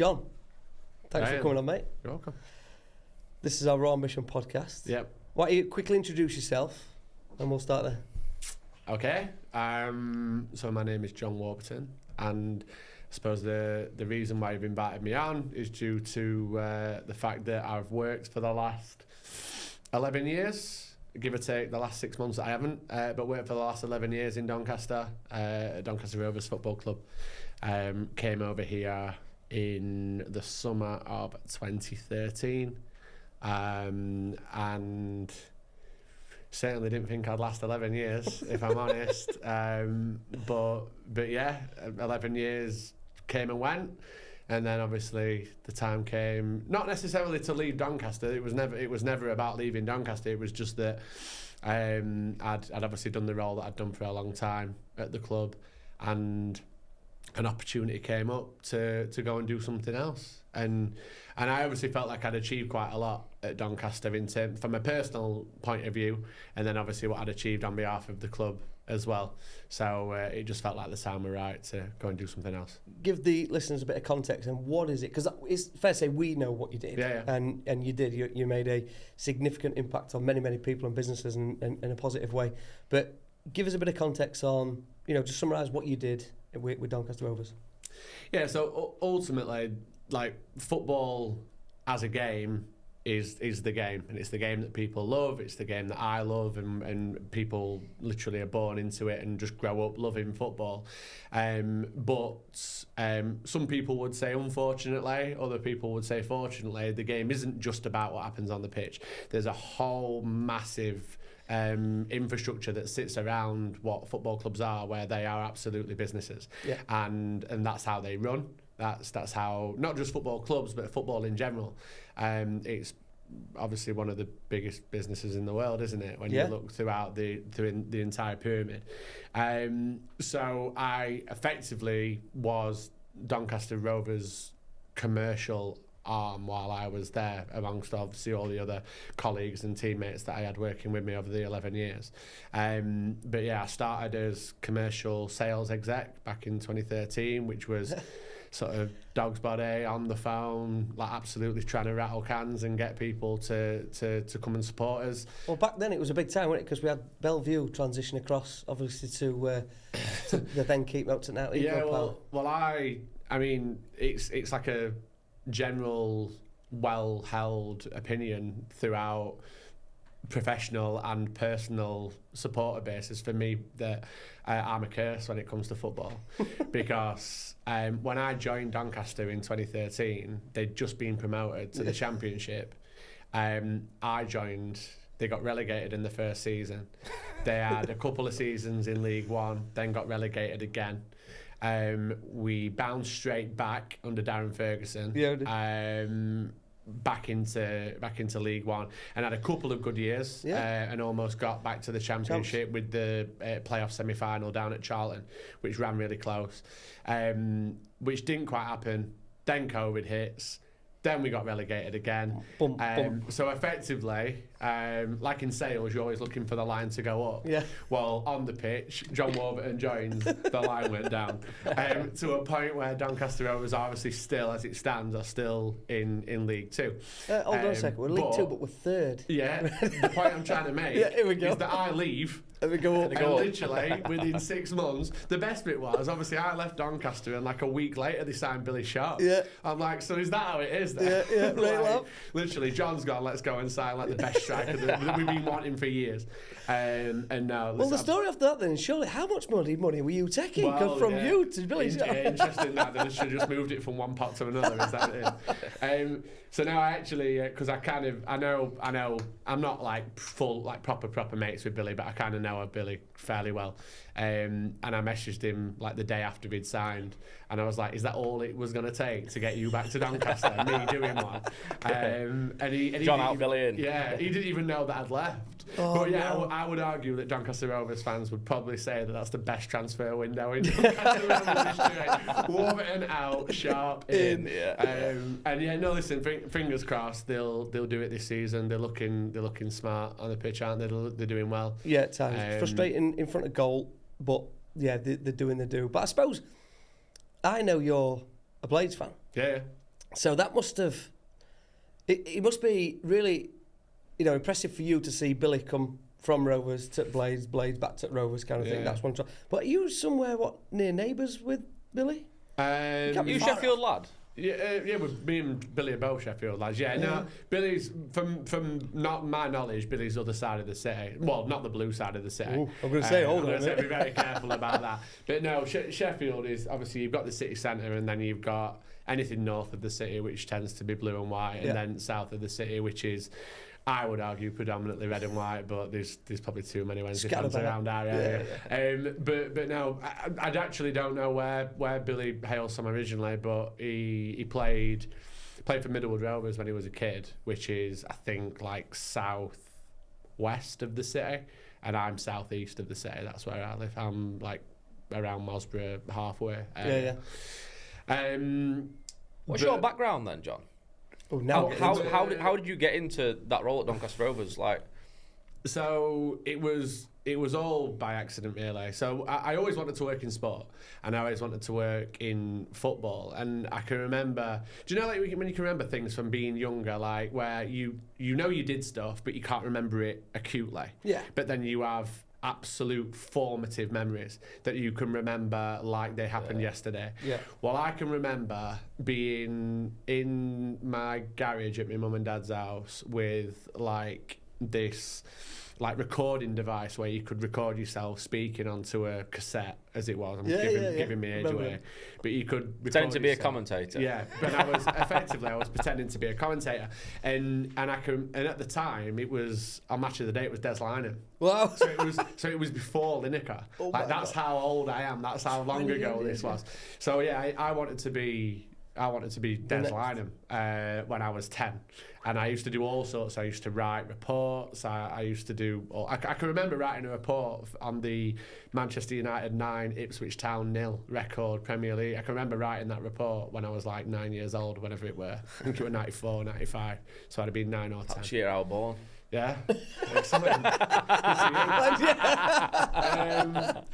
John, thanks for coming on, mate. You're welcome. This is our Raw Mission podcast. Yep. Why don't you quickly introduce yourself, and we'll start there. Okay. So my name is John Warburton, and I suppose the reason why you've invited me on is due to the fact that I've worked for the last 11 years, give or take the last 6 months I haven't, but worked for the last 11 years in Doncaster, Doncaster Rovers Football Club. Came over here in the summer of 2013, and certainly didn't think I'd last 11 years, if I'm honest. But yeah, 11 years came and went, and then obviously the time came, not necessarily to leave Doncaster. It was never about leaving Doncaster. It was just that I'd obviously done the role that I'd done for a long time at the club, and an opportunity came up to go and do something else, and I obviously felt like I'd achieved quite a lot at Doncaster from a personal point of view, and then obviously what I'd achieved on behalf of the club as well. So it just felt like the time were right to go and do something else. Give the listeners a bit of context, and what is it? Because it's fair to say we know what you did, and you did. You made a significant impact on many people and businesses in a positive way. But give us a bit of context on, just summarise what you did with Doncaster Rovers. Yeah, so ultimately, like, football as a game is the game, and it's the game that people love, it's the game that I love, and people literally are born into it and just grow up loving football. But some people would say unfortunately, other people would say fortunately, the game isn't just about what happens on the pitch. There's a whole massive infrastructure that sits around what football clubs are, where they are absolutely businesses, and that's how they run. That's how, not just football clubs, but football in general. It's obviously one of the biggest businesses in the world, isn't it? When you look throughout the entire pyramid. So I effectively was Doncaster Rovers' commercial arm while I was there, amongst obviously all the other colleagues and teammates that I had working with me over the 11 years. But yeah, I started as commercial sales exec back in 2013, which was sort of dog's body on the phone, like absolutely trying to rattle cans and get people to come and support us. Well, back then it was a big time, wasn't it? Because we had Bellevue transition across, obviously, to the then keep up to now. I mean, it's like a general, well-held opinion throughout professional and personal supporter bases for me that I'm a curse when it comes to football. Because when I joined Doncaster in 2013, they'd just been promoted to the Championship. I joined, they got relegated in the first season. They had a couple of seasons in League One, then got relegated again. We bounced straight back under Darren Ferguson, back into League One, and had a couple of good years, and almost got back to the Championship with the playoff semi-final down at Charlton, which ran really close, which didn't quite happen. Then COVID hits. Then we got relegated again. So effectively, like in sales, you're always looking for the line to go up. Yeah. Well, on the pitch, John Warburton joins, the line went down. To a point where Doncaster Rovers, obviously still, as it stands, are still in League Two. Hold on a second, we're League Two, but we're third. Yeah, the point I'm trying to make is that I leave, and we go up. And literally, within 6 months, the best bit was, obviously, I left Doncaster, and like a week later, they signed Billy Sharp. Yeah. I'm like, so is that how it is then? Yeah, right, love. Literally, John's gone, let's go and sign like the best striker that we've been wanting for years. And now... Well, the story after that then, surely, how much money were you taking from you to Billy Sharp? Interesting that, they should have just moved it from one pot to another, is that it? So now I actually, because I know, I'm not like full, like proper mates with Billy, but I kind of know of Billy fairly well. And I messaged him like the day after he'd signed, and I was like, is that all it was going to take to get you back to Doncaster, me doing one? And he John out, Billy in. Yeah, he didn't even know that I'd left. I would argue that Doncaster Rovers fans would probably say that that's the best transfer window in Doncaster Rovers history. Warburton out, Sharp in. Listen, fingers crossed they'll do it this season. They're looking smart on the pitch, aren't they? They're doing well. Yeah, at times frustrating in front of goal, but yeah, they're doing the do. But I suppose I know you're a Blades fan. Yeah. So that must have... It must be really, impressive for you to see Billy come from Rovers to Blades back to Rovers kind of thing. That's one. But are you somewhere, near neighbours with Billy? You Sheffield lad? Yeah, with me and Billy are both Sheffield lads. Yeah, no, Billy's from not my knowledge, Billy's other side of the city. Well, not the blue side of the city. Ooh, I'm going to say, hold on. Be very careful about that. But no, Sheffield is obviously you've got the city centre, and then you've got anything north of the city, which tends to be blue and white, and then south of the city, which is, I would argue, predominantly red and white, but there's probably too many Wednesday fans around our area. But no, I actually don't know where Billy hails from originally, but he played for Middlewood Rovers when he was a kid, which is, I think, like south west of the city, and I'm southeast of the city. That's where I live. I'm like around Mosborough, halfway. What's your background then, John? Oh, now how did you get into that role at Doncaster Rovers? So it was all by accident, really. So I always wanted to work in sport, and I always wanted to work in football. And I can remember, do you know, like when you can remember things from being younger, like where you did stuff, but you can't remember it acutely. Yeah. But then you have absolute formative memories that you can remember like they happened yesterday. Yeah. Well, I can remember being in my garage at my mum and dad's house with this recording device where you could record yourself speaking onto a cassette, as it was. I'm giving me age away. But you could pretend to be a commentator. Yeah, but I was pretending to be a commentator, and at the time it was on Match of the Day. It was Des Lynam. Wow. So it was before Lineker. That's how old I am. That's how long ago this was. So yeah, I wanted to be Des Lynam when I was 10. And I used to do all sorts. I used to write reports. I used to do... I can remember writing a report on the Manchester United 9, Ipswich Town 0 record Premier League. I can remember writing that report when I was like 9 years old, whenever it were. I think it was 94, 95. So I'd have been 9 or 10. That's year I was born. Yeah, excellent.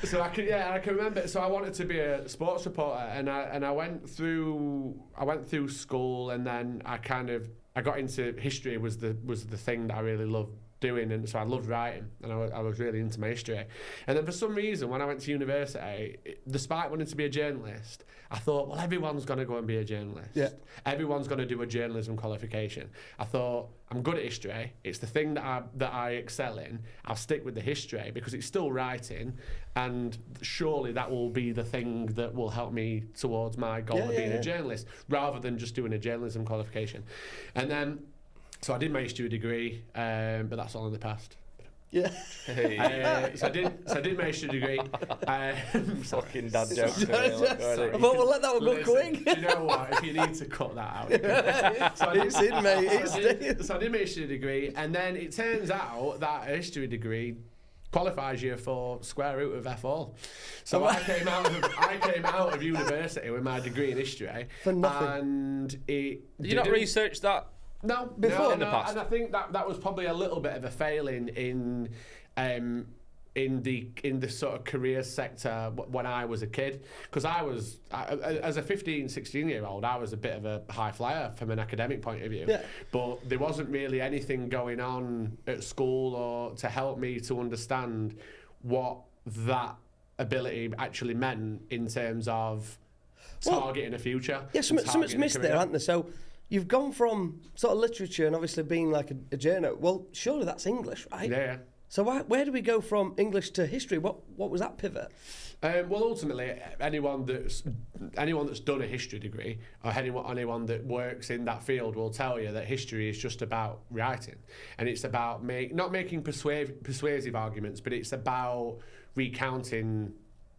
So I can remember. So I wanted to be a sports reporter, and I went through school, and then I got into history. Was the thing that I really loved doing, and so I loved writing, and I was really into my history. And then for some reason, when I went to university, despite wanting to be a journalist, I thought, well, everyone's going to go and be a journalist. Yeah. Everyone's going to do a journalism qualification. I thought, I'm good at history. It's the thing that I excel in. I'll stick with the history because it's still writing, and surely that will be the thing that will help me towards my goal of being a journalist, rather than just doing a journalism qualification. And then, so I did my history degree, but that's all in the past. Yeah. So I did my history degree. Fucking dad jokes. I thought we'll let that one go quick. Do you know what? If you need to cut that out. So It's in, mate. So I did my history degree, and then it turns out that a history degree qualifies you for square root of F all. So I came out of university with my degree in history for nothing. And did you not research that? No, before in the past. And I think that was probably a little bit of a failing in the sort of career sector when I was a kid, because as a 15, 16-year-old, I was a bit of a high flyer from an academic point of view. Yeah. But there wasn't really anything going on at school or to help me to understand what that ability actually meant in terms of targeting a future. Yeah, something's missed there, hasn't there? So you've gone from sort of literature and obviously being like a journo. Well, surely that's English, right? Yeah. So where do we go from English to history? What was that pivot? Well, ultimately, anyone that's done a history degree, or anyone that works in that field, will tell you that history is just about writing, and it's about not making persuasive arguments, but it's about recounting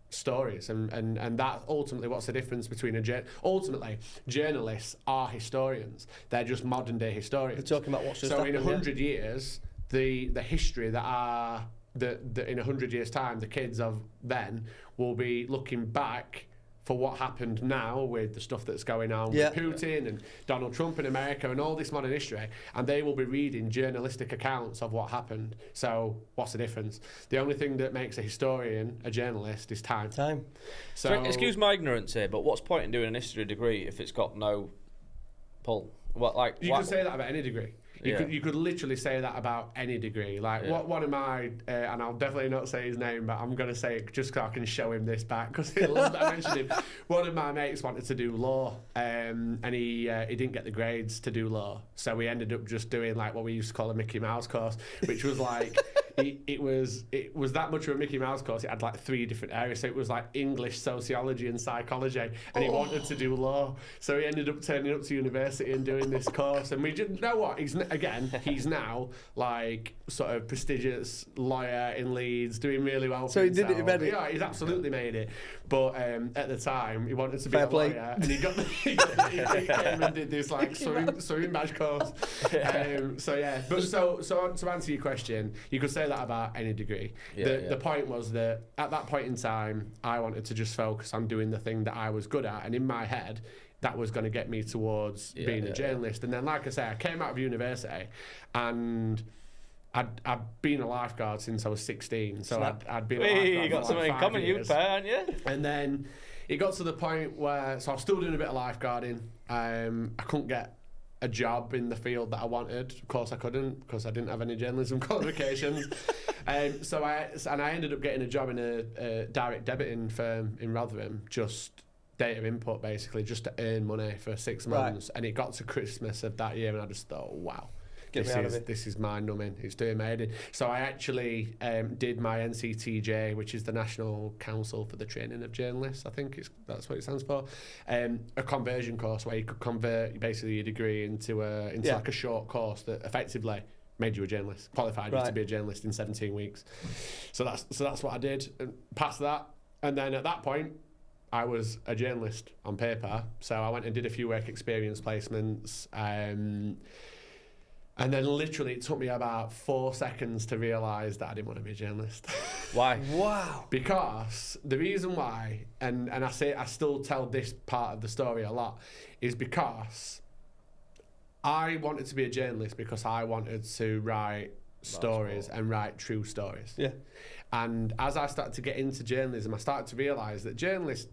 stories, and that ultimately, what's the difference between ultimately journalists are historians. They're just modern day historians. They're talking about what's just so happened, in 100 years, the history that in 100 years time, the kids of then will be looking back for what happened now with the stuff that's going on with Putin and Donald Trump in America and all this modern history, and they will be reading journalistic accounts of what happened. So what's the difference? The only thing that makes a historian a journalist is time. So excuse my ignorance here, but what's the point in doing an history degree if it's got no pull. What like you could say that about any degree. You could literally say that about any degree. Like one of my, and I'll definitely not say his name, but I'm going to say it just so I can show him this back because I mentioned him. One of my mates wanted to do law, and he didn't get the grades to do law, so we ended up just doing like what we used to call a Mickey Mouse course, which was like. It was that much of a Mickey Mouse course. It had like 3 different areas. So it was like English, sociology, and psychology. And he wanted to do law, so he ended up turning up to university and doing this course. And we didn't know what. He's now like sort of prestigious lawyer in Leeds, doing really well. So he did it. Yeah, he's absolutely made it. But at the time, he wanted to be a lawyer, and he came and did this like swimming badge course. So yeah, but so to answer your question, you could say that about any degree. The point was that at that point in time, I wanted to just focus on doing the thing that I was good at, and in my head, that was going to get me towards being a journalist. And then, like I say, I came out of university, and I'd been a lifeguard since I was 16, so I'd been a lifeguard. You got something in common, you pair, haven't you? And then it got to the point where, so I was still doing a bit of lifeguarding. I couldn't get a job in the field that I wanted. Of course I couldn't, because I didn't have any journalism qualifications. So I ended up getting a job in a direct debiting firm in Rotherham, just data input basically, just to earn money for 6 months. Right. And it got to Christmas of that year and I just thought, wow. This is mind numbing. It's doing my head in. So I actually did my NCTJ, which is the National Council for the Training of Journalists. I think that's what it stands for. A conversion course where you could convert basically your degree into like a short course that effectively made you a journalist, qualified you to be a journalist in 17 weeks. So that's what I did. And past that, and then at that point, I was a journalist on paper. So I went and did a few work experience placements. And then literally it took me about 4 seconds to realise that I didn't want to be a journalist. Why? Wow. Because the reason why, and I still tell this part of the story a lot, is because I wanted to be a journalist because I wanted to write stories and write true stories. Yeah. And as I started to get into journalism, I started to realise that journalists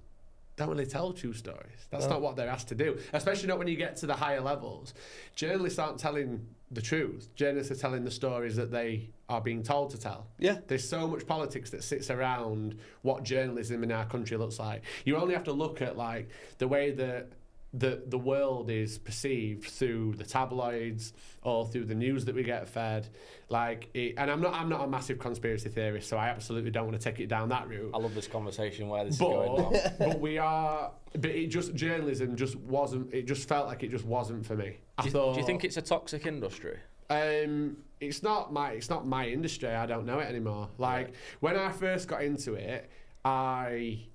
don't really tell true stories. That's not what they're asked to do, especially not when you get to the higher levels. Journalists aren't telling the truth. Journalists are telling the stories that they are being told to tell. Yeah. There's so much politics that sits around what journalism in our country looks like. You only have to look at like the way that the world is perceived through the tabloids or through the news that we get fed. And I'm not a massive conspiracy theorist, so I absolutely don't want to take it down that route. I love this conversation where this is going on. Journalism just wasn't, it just felt like it just wasn't for me. Do you think it's a toxic industry? It's not my industry. I don't know it anymore. When I first got into it, it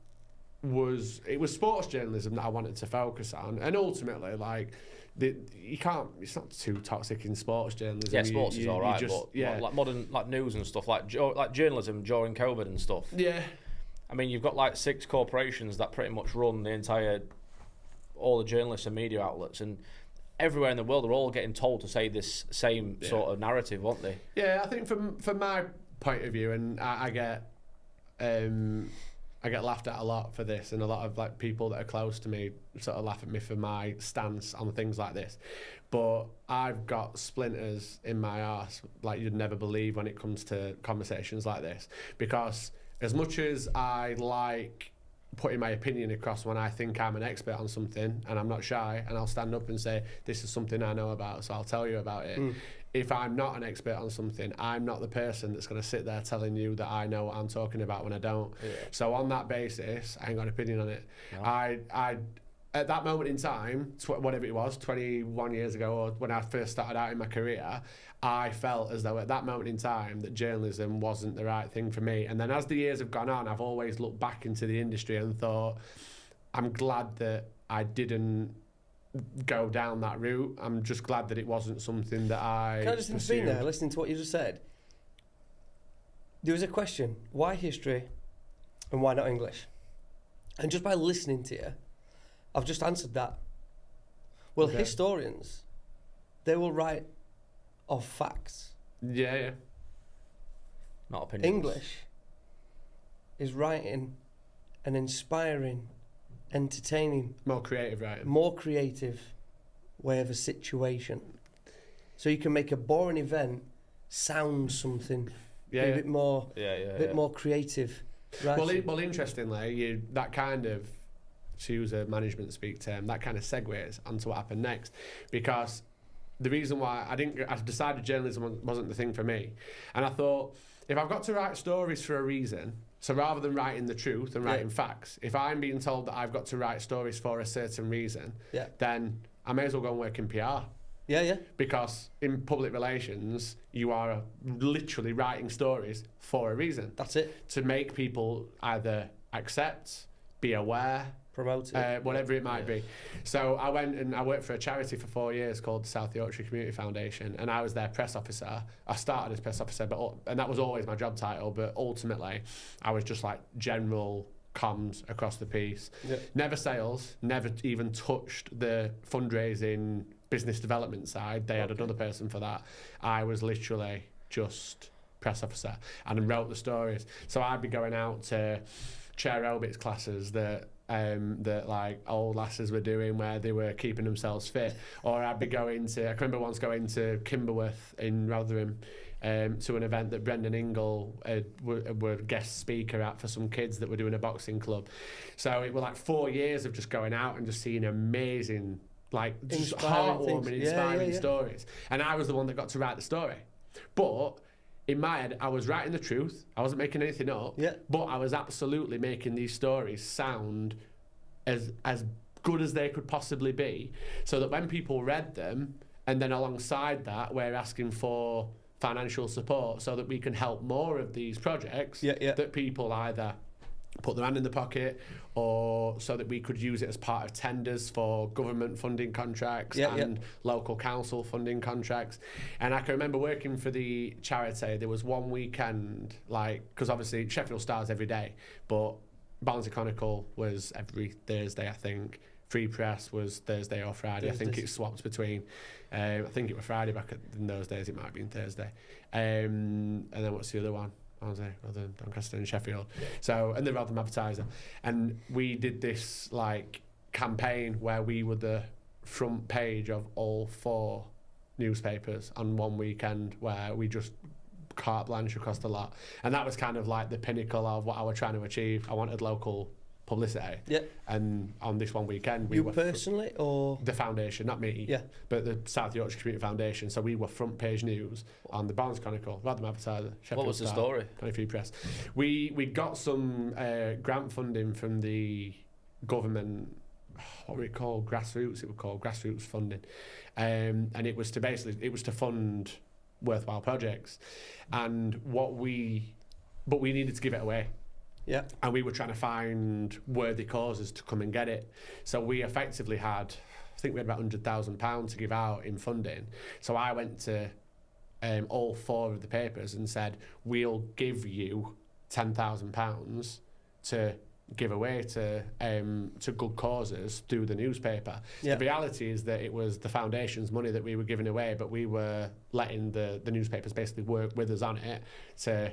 was sports journalism that I wanted to focus on, and ultimately, it's not too toxic in sports journalism. Yeah, sports is all right, but like modern news and stuff, like journalism during COVID and stuff. Yeah, I mean, you've got 6 corporations that pretty much run all the journalists and media outlets, and everywhere in the world are all getting told to say this same sort of narrative, aren't they? Yeah, I think from my point of view, and I get laughed at a lot for this, and a lot of people that are close to me sort of laugh at me for my stance on things like this. But I've got splinters in my arse like you'd never believe when it comes to conversations like this. Because as much as I like putting my opinion across when I think I'm an expert on something, and I'm not shy, and I'll stand up and say, this is something I know about, so I'll tell you about it. If I'm not an expert on something, I'm not the person that's going to sit there telling you that I know what I'm talking about when I don't. Yeah. So on that basis, I ain't got an opinion on it. No. I at that moment in time, whatever it was, 21 years ago, or when I first started out in my career, I felt as though at that moment in time that journalism wasn't the right thing for me. And then as the years have gone on, I've always looked back into the industry and thought, I'm glad that I didn't go down that route. I'm just glad that it wasn't something that I Can I just intervene there, listening to what you just said? There was a question, why history and why not English? And just by listening to you, I've just answered that. Well, historians, they will write of facts. Yeah. Not opinions. English is writing and inspiring, entertaining, more creative writing, more creative way of a situation. So you can make a boring event sound something a bit more more creative. Right? Well, interestingly, that kind of, to use a management speak term, that kind of segues onto what happened next, because the reason why I decided journalism wasn't the thing for me, and I thought, if I've got to write stories for a reason, so rather than writing the truth and writing facts, if I'm being told that I've got to write stories for a certain reason, then I may as well go and work in PR. Yeah. Because in public relations, you are literally writing stories for a reason. That's it. To make people either accept, be aware, promote it, whatever it might be. So I went and I worked for a charity for 4 years called the South Yorkshire Community Foundation, and I was their press officer. I started as press officer, and that was always my job title, but ultimately I was just like general comms across the piece. Never sales, never even touched the fundraising business development side. They had another person for that. I was literally just press officer and wrote the stories. So I'd be going out to chair aerobics classes that like old lasses were doing, where they were keeping themselves fit, or I'd be going to, I can remember once going to Kimberworth in Rotherham to an event that Brendan Ingle were guest speaker at for some kids that were doing a boxing club. So it were like 4 years of just going out and just seeing amazing, like just heartwarming, inspiring stories. And I was the one that got to write the story. But in my head, I was writing the truth. I wasn't making anything up. But I was absolutely making these stories sound as good as they could possibly be, so that when people read them, and then alongside that, we're asking for financial support so that we can help more of these projects that people either put their hand in the pocket, or so that we could use it as part of tenders for government funding contracts and local council funding contracts. And I can remember working for the charity, there was one weekend, like, because obviously Sheffield Star's every day, but Barnsley Chronicle was every Thursday, I think. Free Press was Thursday or Friday. I think it swapped between. I think it was Friday back in those days. It might have been Thursday. And then what's the other one? Other than Doncaster and Sheffield. So, and the Rotherham Advertiser. And we did this like campaign where we were the front page of all 4 newspapers on one weekend, where we just carte blanche across the lot. And that was kind of like the pinnacle of what I was trying to achieve. I wanted local publicity. And on this one weekend, we were personally, or the foundation, not me, but the South Yorkshire Community Foundation. So we were front page news on the Barnsley Chronicle, Rotherham Advertiser, Sheffield What was Star, the story? Free Press. We got some grant funding from the government. What were it called? Grassroots. It was called grassroots funding, and it was to fund worthwhile projects, and we needed to give it away. And we were trying to find worthy causes to come and get it. So we effectively had, I think we had about £100,000 to give out in funding. So I went to all 4 of the papers and said, we'll give you £10,000 to give away to good causes through the newspaper. The reality is that it was the foundation's money that we were giving away, but we were letting the newspapers basically work with us on it to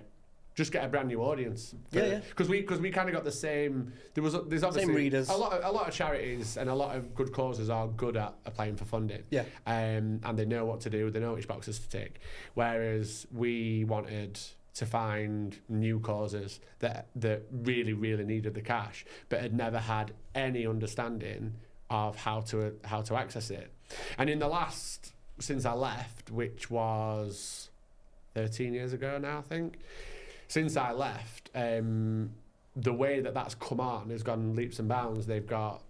just get a brand new audience. Because we kind of got the same. There's obviously same readers. A lot of charities and a lot of good causes are good at applying for funding. And they know what to do. They know which boxes to tick. Whereas we wanted to find new causes that really, really needed the cash, but had never had any understanding of how to access it. And in the last, since I left, which was 13 years ago now, I think. Since I left, the way that's come on has gone leaps and bounds. They've got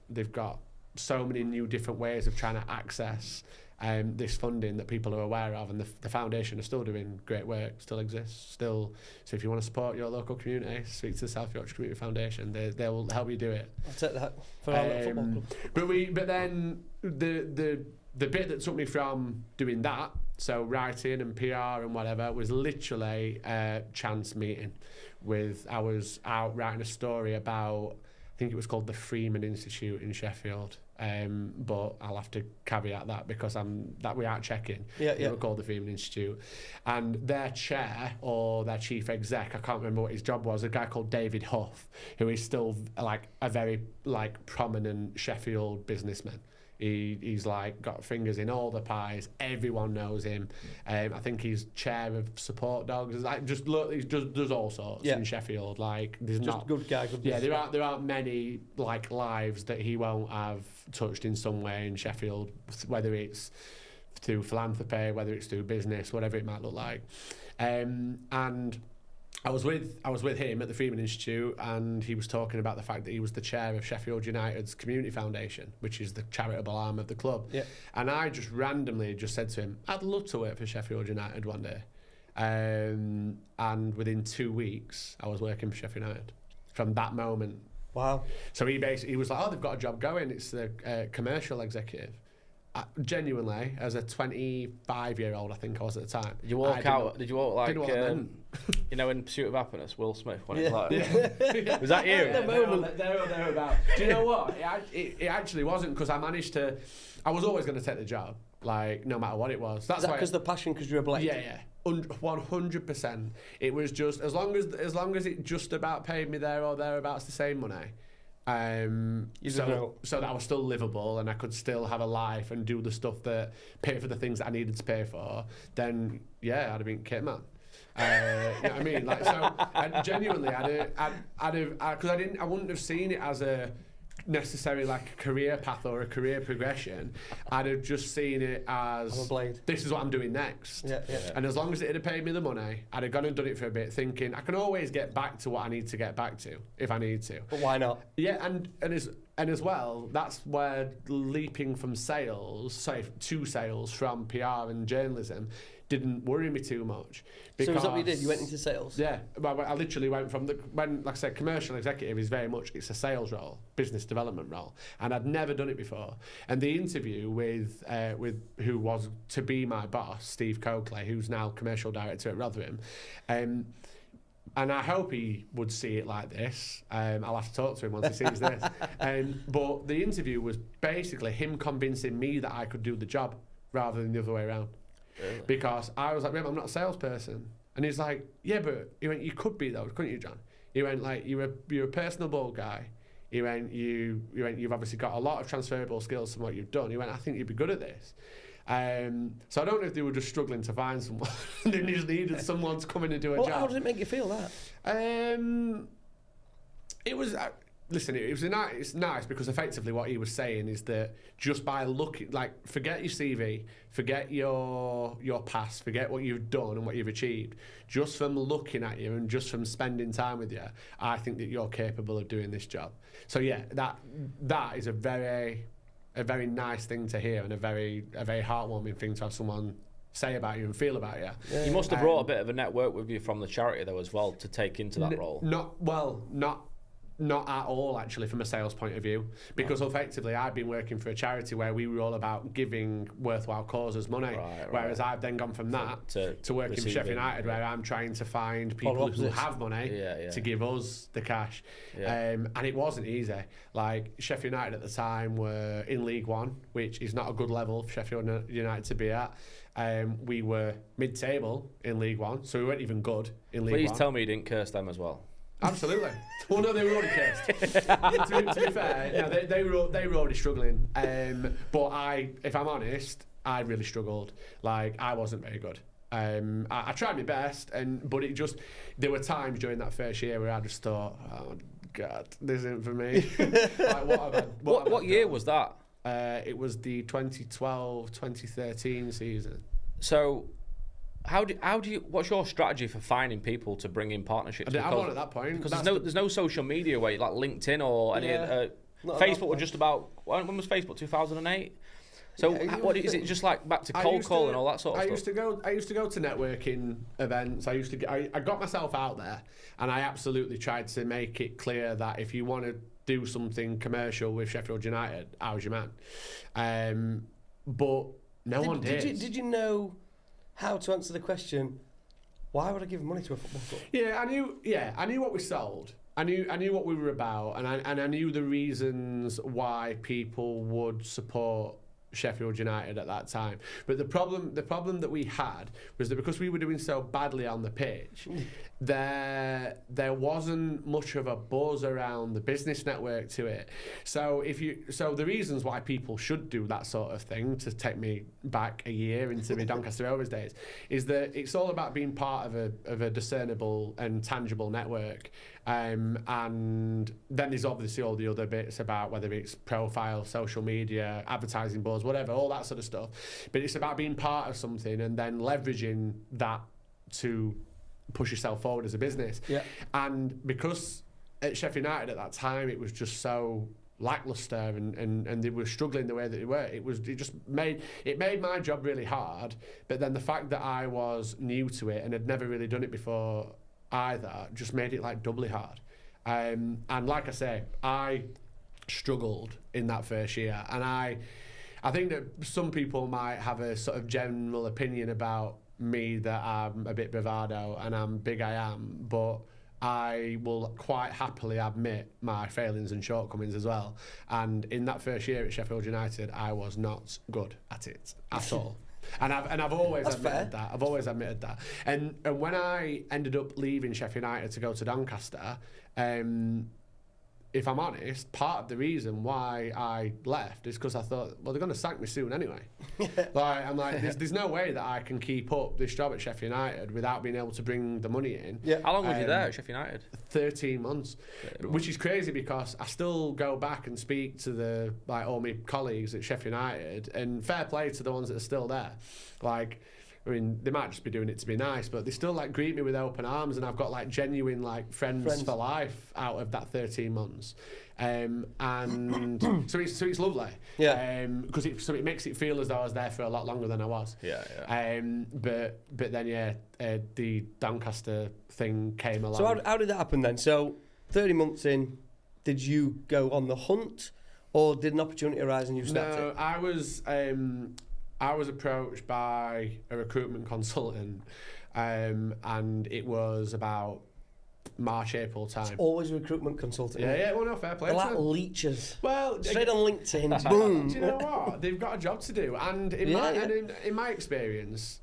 so many new different ways of trying to access this funding that people are aware of, and the foundation are still doing great work, still exists, still. So if you want to support your local community, speak to the South Yorkshire Community Foundation. They will help you do it. I'll take that for our football club. But then the bit that took me from doing that, so writing and PR and whatever, was literally a chance meeting I was out writing a story about, I think it was called the Freeman Institute in Sheffield. But I'll have to caveat that because we aren't checking. They were called the Freeman Institute, and their chair or their chief exec, I can't remember what his job was, a guy called David Huff, who is still like a very like prominent Sheffield businessman. He's like got fingers in all the pies. Everyone knows him. I think he's chair of support dogs. Like he does all sorts in Sheffield. Like there's just not good guy. Good there aren't many like lives that he won't have touched in some way in Sheffield, whether it's through philanthropy, whether it's through business, whatever it might look like. And I was with him at the Freeman Institute, and he was talking about the fact that he was the chair of Sheffield United's Community Foundation, which is the charitable arm of the club. Yeah. And I just randomly said to him, I'd love to work for Sheffield United one day. And within 2 weeks, I was working for Sheffield United from that moment. Wow. So he was like, oh, they've got a job going. It's the commercial executive. Genuinely, as a 25-year-old, I think I was at the time. Did you walk like, you know, in Pursuit of Happiness, Will Smith, when it's like, was that you? There or thereabout. Do you know what? It actually wasn't, because I was always going to take the job, like, no matter what it was. That's because the passion, because you're a blade? Yeah. 100%. It was just, as long as it just about paid me there or thereabouts the same money, so that I was still livable and I could still have a life and do the stuff that pay for the things that I needed to pay for, then I'd have been kit man. You know what I mean? Like, so genuinely, I wouldn't have seen it as a necessarily like a career path or a career progression. I'd have just seen it as, this is what I'm doing next. Yeah. And as long as it had paid me the money, I'd have gone and done it for a bit, thinking I can always get back to what I need to get back to if I need to. But why not? Yeah, and as well, that's where leaping to sales from PR and journalism didn't worry me too much. So is that what you did? You went into sales? Yeah, well, I literally went from like I said, commercial executive is very much, it's a sales role, business development role, and I'd never done it before. And the interview with who was to be my boss, Steve Coakley, who's now commercial director at Rotherham, and I hope he would see it like this. I'll have to talk to him once he sees this. But the interview was basically him convincing me that I could do the job rather than the other way around. Really? Because I was like, I'm not a salesperson. And he's like, yeah, but he went, you could be though, couldn't you, John? He went, like, you're a personable guy. He went, you've obviously got a lot of transferable skills from what you've done. He went, I think you'd be good at this. So I don't know if they were just struggling to find someone. They just needed someone to come in and do a job. How did it make you feel that? It was. Listen, it's nice because effectively what he was saying is that just by looking, like, forget your CV, forget your past, forget what you've done and what you've achieved. Just from looking at you and just from spending time with you, I think that you're capable of doing this job. So yeah, that is a very nice thing to hear and a very heartwarming thing to have someone say about you and feel about you. Yeah. You must have brought a bit of a network with you from the charity though as well to take into that role. Not at all, actually, from a sales point of view, because effectively I've been working for a charity where we were all about giving worthwhile causes money, whereas I've then gone from that to working for Sheffield United, where I'm trying to find people who have money to give us the cash. And it wasn't easy. Like, Sheffield United at the time were in League One, which is not a good level for Sheffield United to be at. We were mid-table in League One, so we weren't even good in League One. Please tell me you didn't curse them as well. Absolutely. Well, no, they were already cursed. to be fair, they were already struggling. But if I'm honest, I really struggled. Like, I wasn't very good. I tried my best, but there were times during that first year where I just thought, oh God, this isn't for me. Like, what year was that? It was the 2012-2013 season. So, how do you? What's your strategy for finding people to bring in partnerships? I'm on at that point because there's no social media way like LinkedIn or any. Facebook was just about. When was Facebook? 2008. So what is it? Just like back to cold call and all that sort of stuff. I used to go to networking events. I got myself out there, and I absolutely tried to make it clear that if you want to do something commercial with Sheffield United, I was your man. But no one did. Did you know how to answer the question, why would I give money to a football club? Yeah, I knew what we sold. I knew what we were about, and I knew the reasons why people would support Sheffield United at that time. But the problem that we had was that because we were doing so badly on the pitch, there wasn't much of a buzz around the business network to it. So the reasons why people should do that sort of thing, to take me back a year into the Doncaster Rovers days, is that it's all about being part of a discernible and tangible network. And then there's obviously all the other bits about whether it's profile, social media, advertising boards, whatever, all that sort of stuff. But it's about being part of something and then leveraging that to push yourself forward as a business. Yeah. And because at Sheffield United at that time it was just so lackluster and they were struggling the way that they were, it made my job really hard. But then the fact that I was new to it and had never really done it before either just made it like doubly hard. And like I say, I struggled in that first year, and I think that some people might have a sort of general opinion about me that I'm a bit bravado and I'm big I am, but I will quite happily admit my failings and shortcomings as well. And in that first year at Sheffield United, I was not good at it at all. And I've always admitted that. I've always admitted that. And when I ended up leaving Sheffield United to go to Doncaster, if I'm honest, part of the reason why I left is because I thought, well, they're going to sack me soon anyway. I'm like, there's no way that I can keep up this job at Sheffield United without being able to bring the money in. Yeah. How long was you there at Sheffield United? 13 months, which is crazy because I still go back and speak to all my colleagues at Sheffield United, and fair play to the ones that are still there. I mean, they might just be doing it to be nice, but they still greet me with open arms, and I've got genuine friends for life out of that 13 months, and so it's lovely. Yeah. Because it makes it feel as though I was there for a lot longer than I was. Yeah. But then the Doncaster thing came along. So how did that happen then? So 30 months in, did you go on the hunt, or did an opportunity arise and you snapped it? No, I was approached by a recruitment consultant, and it was about March, April time. It's always a recruitment consultant. Yeah, well, no, fair play. They're like leeches. Well, straight on LinkedIn, boom. Do you know what? They've got a job to do, and in my experience,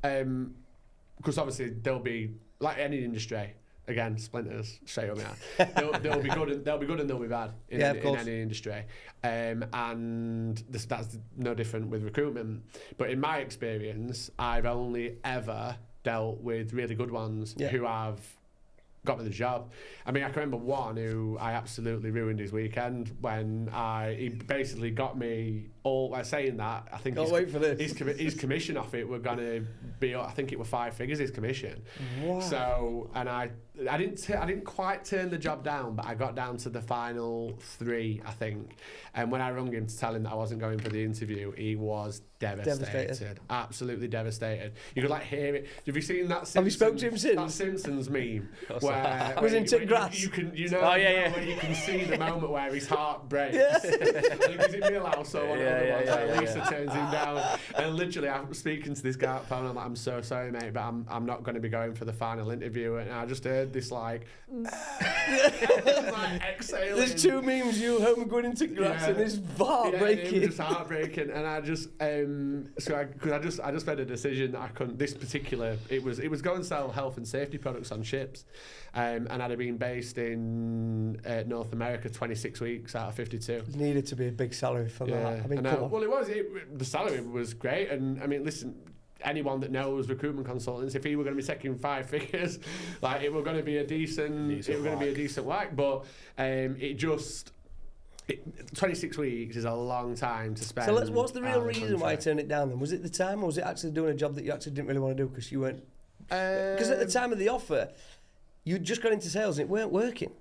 because obviously they'll be like any industry. Again, splinters straight up my ass. They'll be good and they'll be bad in any industry, and that's no different with recruitment. But in my experience, I've only ever dealt with really good ones who have got me the job. I mean, I can remember one who I absolutely ruined his weekend when he basically got me all by saying that. I think his commission off it were going to be, I think it were 5 figures, his commission. Wow. So, and I didn't quite turn the job down, but I got down to the final 3, I think. And when I rung him to tell him that I wasn't going for the interview, he was devastated. Absolutely devastated. You could hear it. Have you seen that? Have you spoken to him since? That Simpsons meme where was in grass. You can where you can see the moment where his heart breaks. Yeah. Is it Millhouse or one of the ones where Lisa turns him down? And literally, I'm speaking to this guy at the phone. I'm like, I'm so sorry, mate, but I'm not going to be going for the final interview. And I just heard this exhaling. There's 2 memes, you home going into grass, and it's heartbreaking. It was just heartbreaking, and I just I just made a decision that I couldn't. This particular, it was going to sell health and safety products on ships, and I'd have been based in North America 26 weeks out of 52. It needed to be a big salary for that. I mean, well, it was. The salary was great, and I mean, listen. Anyone that knows recruitment consultants, if he were going to be taking 5 figures, it were going to be a decent whack. But 26 weeks is a long time to spend. So what's the real reason why you turned it down then? Was it the time, or was it actually doing a job that you actually didn't really want to do because you weren't? Because at the time of the offer, you just got into sales and it weren't working.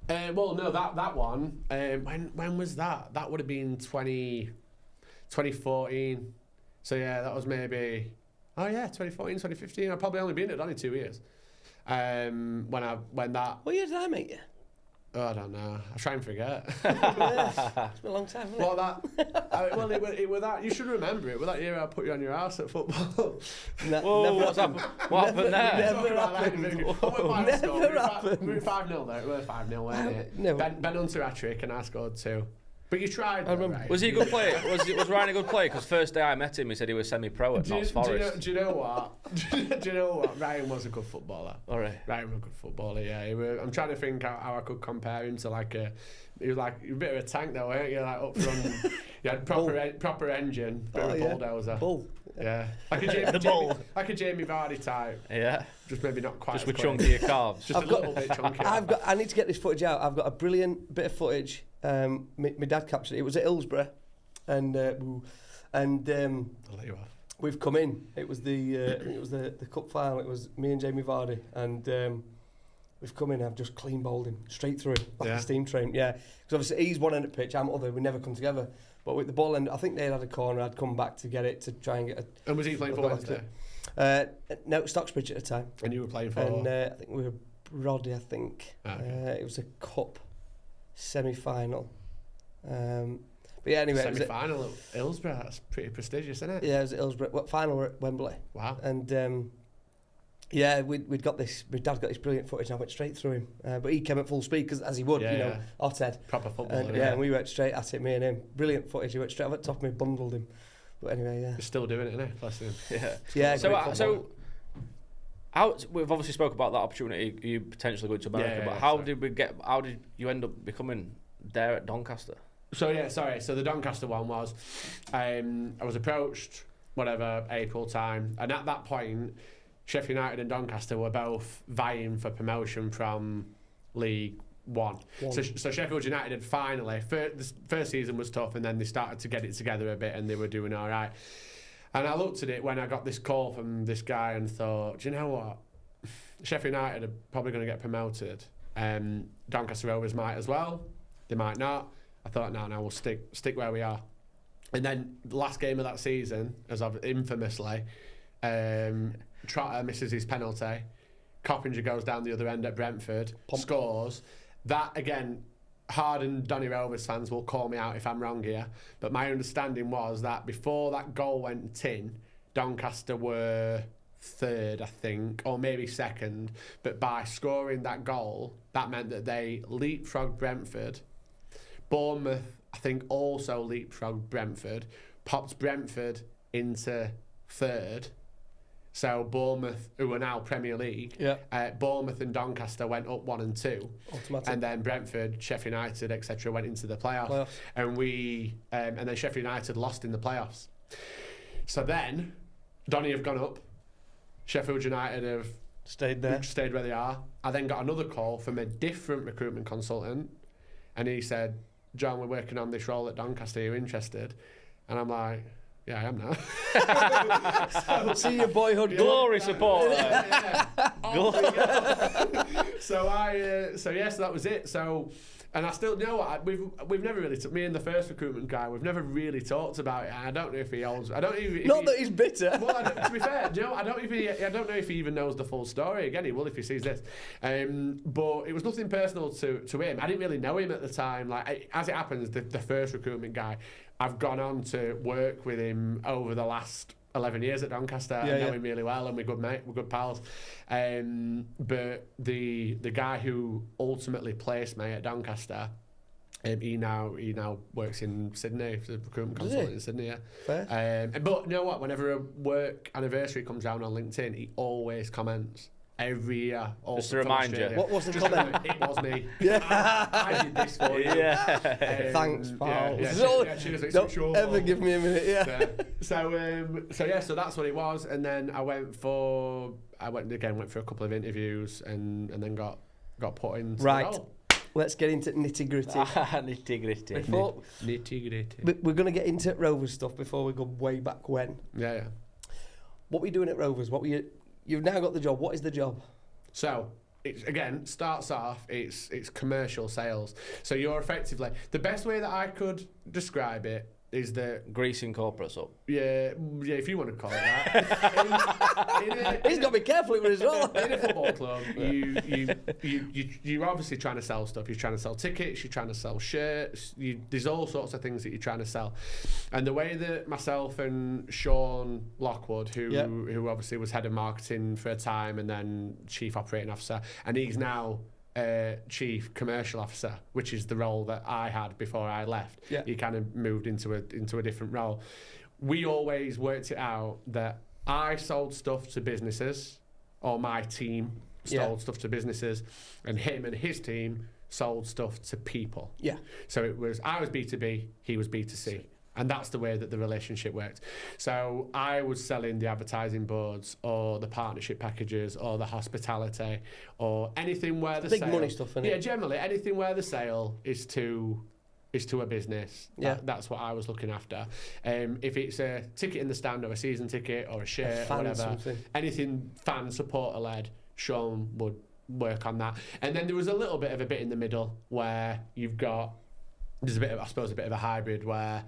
Well, no, that one. When was that? That would have been 2014. So yeah, that was maybe. Oh yeah, 2014, 2015. I've probably only been at only 2 years. When that. What year did I meet you? Oh, I don't know. I try and forget. It's been a long time, hasn't it? It was that. You should remember it. Was that year I put you on your ass at football? What happened there? Never happened. We were 5-0 there. We were 5-0, weren't it? No. Ben Hunter hat-trick and I scored 2. But you tried. I remember. Was he a good player? Was Ryan a good player? Because first day I met him, he said he was semi-pro at Notts Forest. Do you know what? Do you know what? Ryan was a good footballer. All right. Ryan was a good footballer. Yeah. I'm trying to think how I could compare him to like a. He was like a bit of a tank though, weren't you? Like up front, you had proper engine, bit of a bulldozer. Bull. Yeah. Like a Jamie Vardy type. Yeah. Just maybe not quite. Just with chunkier calves. Just a little bit chunkier. I need to get this footage out. I've got a brilliant bit of footage. My dad captured it. It was at Hillsborough, and I'll let you off. we've come in. It was the cup final. It was me and Jamie Vardy, and we've come in. I've just clean bowled him straight through like a steam train. Yeah, because obviously he's one end of pitch, I'm other. We never come together. But with the ball end, I think they had a corner. I'd come back to get it to try and get. And was he playing for Wednesday? No, Stocksbridge at the time. And you were playing for? And I think we were Roddy. I think it was a cup semi-final. But yeah, anyway, semi-final at Hillsborough. That's pretty prestigious, isn't it? Yeah, it was at Hillsborough. What final were at Wembley? Wow. And yeah, we'd got this. My dad got this brilliant footage, and I went straight through him. But he came at full speed because, as he would, hothead. Proper football. And we went straight at it, me and him. Brilliant footage. He went straight over the top of me, bundled him. But anyway, yeah. He's still doing it, isn't he? Bless him. Yeah. So we've obviously spoke about that opportunity. You potentially going to America, but how did you end up becoming there at Doncaster? So the Doncaster one was, I was approached, April time, and at that point, Sheffield United and Doncaster were both vying for promotion from League One. So Sheffield United had finally, the first season was tough, and then they started to get it together a bit, and they were doing all right. And I looked at it when I got this call from this guy and thought, do you know what? Sheffield United are probably going to get promoted. Doncaster Rovers might as well. They might not. I thought, no, we'll stick where we are. And then the last game of that season, as infamously, Trotter misses his penalty. Coppinger goes down the other end at Brentford, scores. That, again, hardened Donny Rovers fans will call me out if I'm wrong here, but my understanding was that before that goal went in, Doncaster were third, I think, or maybe second, but by scoring that goal, that meant that they leapfrogged Brentford. Bournemouth, I think, also leapfrogged Brentford, popped Brentford into third. So Bournemouth, who are now Premier League, Bournemouth and Doncaster went up 1 and 2, automatic. And then Brentford, Sheffield United, etc., went into the playoffs. And then Sheffield United lost in the playoffs. So then, Donny have gone up, Sheffield United have stayed where they are. I then got another call from a different recruitment consultant, and he said, "John, we're working on this role at Doncaster. Are you interested?" And I'm like, yeah, I am now. See your boyhood glory support. So that was it. So, and I still know what we've never really me and the first recruitment guy. We've never really talked about it. And I don't know if he holds. I don't even. Not that he's bitter. Well, to be fair, I don't know if he even knows the full story. Again, he will if he sees this. But it was nothing personal to him. I didn't really know him at the time. Like as it happens, the first recruitment guy, I've gone on to work with him over the last 11 years at Doncaster. I know him really well, and we're good pals. But the guy who ultimately placed me at Doncaster, he now works in Sydney. He's a recruitment consultant in Sydney. Fair. But you know what? Whenever a work anniversary comes down on LinkedIn, he always comments. Every year. Just to remind you. What was the comment? It was me. I did this for you. Thanks, pal. Cheers, don't ever give me a minute. So that's what it was. And then I went for a couple of interviews and then got put in. Right. Let's get into nitty gritty. We're going to get into Rovers stuff before we go way back when. Yeah. What were you doing at Rovers? You've now got the job. What is the job? So, starts off, it's commercial sales. So you're effectively, the best way that I could describe it is that greasing corporates up. Yeah, if you want to call it that. He's got to be careful with it as well. In a football club, you're obviously trying to sell stuff. You're trying to sell tickets. You're trying to sell shirts. There's all sorts of things that you're trying to sell. And the way that myself and Sean Lockwood, who obviously was head of marketing for a time and then chief operating officer, and he's now chief commercial officer, which is the role that I had before I left. Yeah. He kind of moved into a different role. We always worked it out that I sold stuff to businesses, or my team sold stuff to businesses, and him and his team sold stuff to people. Yeah. So I was B2B, he was B2C. And that's the way that the relationship worked. So I was selling the advertising boards or the partnership packages or the hospitality or anything where the big sale... money stuff, isn't it? Yeah, generally anything where the sale is to a business. Yeah. That's what I was looking after. If it's a ticket in the stand or a season ticket or a shirt or whatever, something. anything fan supporter led, Sean would work on that. And then there was a little bit of a bit in the middle where there's a bit of, I suppose, a bit of a hybrid where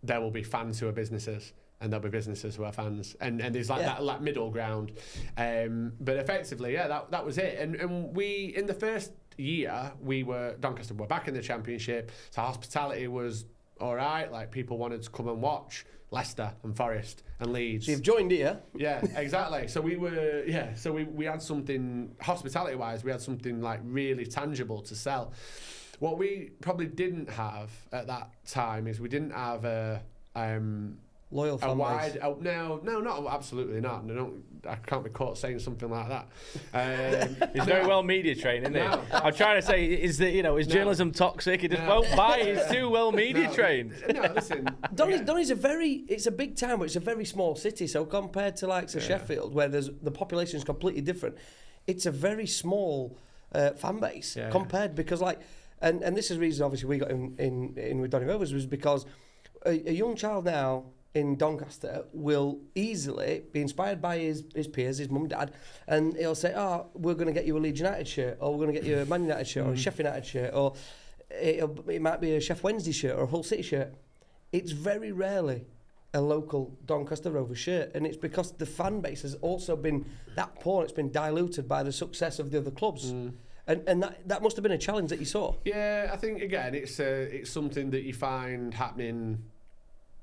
there will be fans who are businesses and there'll be businesses who are fans, and there's that middle ground. But effectively, that was it. And we, in the first year, Doncaster were back in the Championship, so hospitality was all right. Like, people wanted to come and watch Leicester and Forest and Leeds. So you've joined here. Yeah, exactly. So we had something, hospitality wise, we had something like really tangible to sell. What we probably didn't have at that time is we didn't have a loyal fan base. No, not absolutely not. I can't be caught saying something like that. He's very well media trained, isn't he? I'm trying to say, is journalism toxic? He just won't buy. He's too well media trained. No, listen. Donny's it's a big town, but it's a very small city. So compared to like Sheffield, where the population is completely different, it's a very small fan base compared, because like. And this is the reason, obviously, we got in with Donny Rovers, was because a young child now in Doncaster will easily be inspired by his peers, his mum and dad, and he'll say, we're going to get you a Leeds United shirt, or we're going to get you a Man United shirt, or a Sheffield United shirt, or it might be a Chef Wednesday shirt, or a Hull City shirt. It's very rarely a local Doncaster Rovers shirt, and it's because the fan base has also been that poor, it's been diluted by the success of the other clubs. And that must have been a challenge that you saw. Yeah, I think, again, it's something that you find happening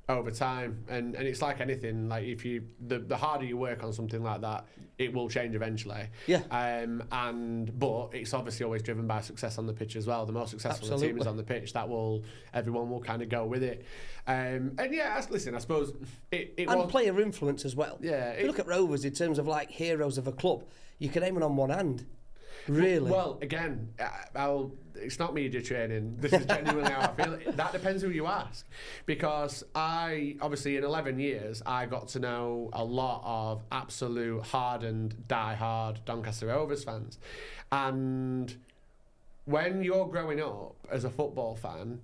over time, and it's like anything. Like, if the harder you work on something like that, it will change eventually. Yeah. But it's obviously always driven by success on the pitch as well. The more successful the team is on the pitch, everyone will kind of go with it. Listen, I suppose it was player influence as well. Yeah. If you look at Rovers in terms of like heroes of a club, you can aim it on one hand. Really? Well, again, it's not media training. This is genuinely how I feel. That depends who you ask. Because obviously, in 11 years, I got to know a lot of absolute hardened, die-hard Doncaster Rovers fans. And when you're growing up as a football fan,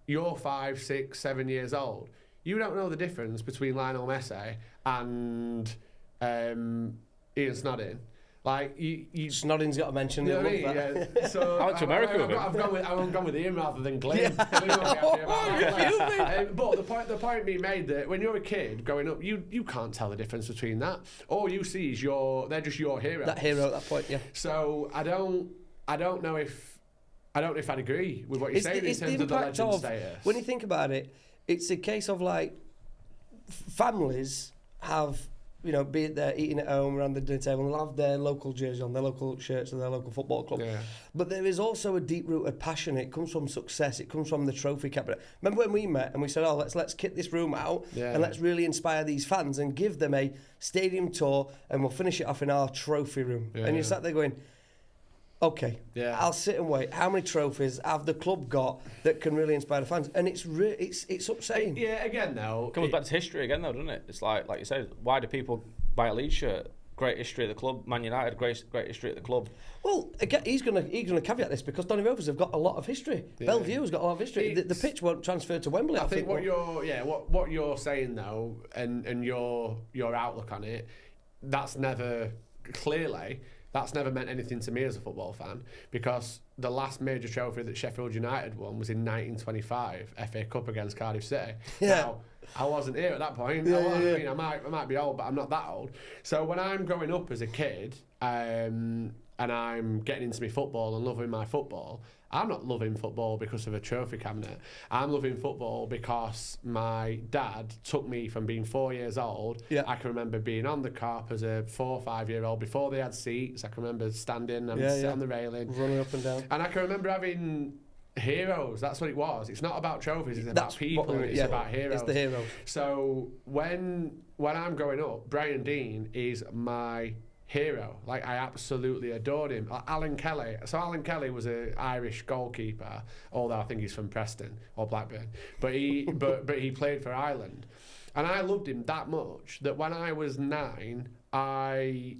you're 5, 6, 7 years old. You don't know the difference between Lionel Messi and Ian Snodin. Like, Snodden's got to mention. You know what I mean? Yeah. So I went to America with him. I've gone with Ian rather than Glenn. But the point being made that when you're a kid growing up, you can't tell the difference between that. All you see is they're just your heroes. That hero at that point, yeah. So I don't know if I'd agree with what you're saying in terms of the legend status. When you think about it, it's a case of like families have. Be it they're eating at home around the dinner table, and they'll have their local jersey on, their local shirts of their local football club. Yeah. But there is also a deep-rooted passion. It comes from success. It comes from the trophy cabinet. Remember when we met and we said, let's kit this room out and let's really inspire these fans and give them a stadium tour, and we'll finish it off in our trophy room. And you sat there going, okay, I'll sit and wait. How many trophies have the club got that can really inspire the fans? And it's upsetting. Yeah, again, though. It comes back to history again, though, doesn't it? It's like you said, why do people buy a Leeds shirt? Great history of the club. Man United, great history at the club. Well, again, he's gonna caveat this because Donny Rovers have got a lot of history. Yeah. Bellevue has got a lot of history. The pitch won't transfer to Wembley. I think what you're saying though, and your outlook on it, that's never meant anything to me as a football fan, because the last major trophy that Sheffield United won was in 1925, FA Cup against Cardiff City. Yeah. Now, I wasn't here at that point. I might be old, but I'm not that old. So when I'm growing up as a kid, and I'm getting into my football and loving my football, I'm not loving football because of a trophy cabinet. I'm loving football because my dad took me from being 4 years old. Yeah. I can remember being on the carp as a 4 or 5 year old before they had seats. I can remember standing and sit on the railing, running up and down. And I can remember having heroes. That's what it was. It's not about trophies. It's about people. It's about heroes. It's the heroes. So when I'm growing up, Brian Deane is my hero. Like, I absolutely adored him. Like Alan Kelly. So Alan Kelly was an Irish goalkeeper, although I think he's from Preston or Blackburn. But he but he played for Ireland. And I loved him that much that when I was 9, I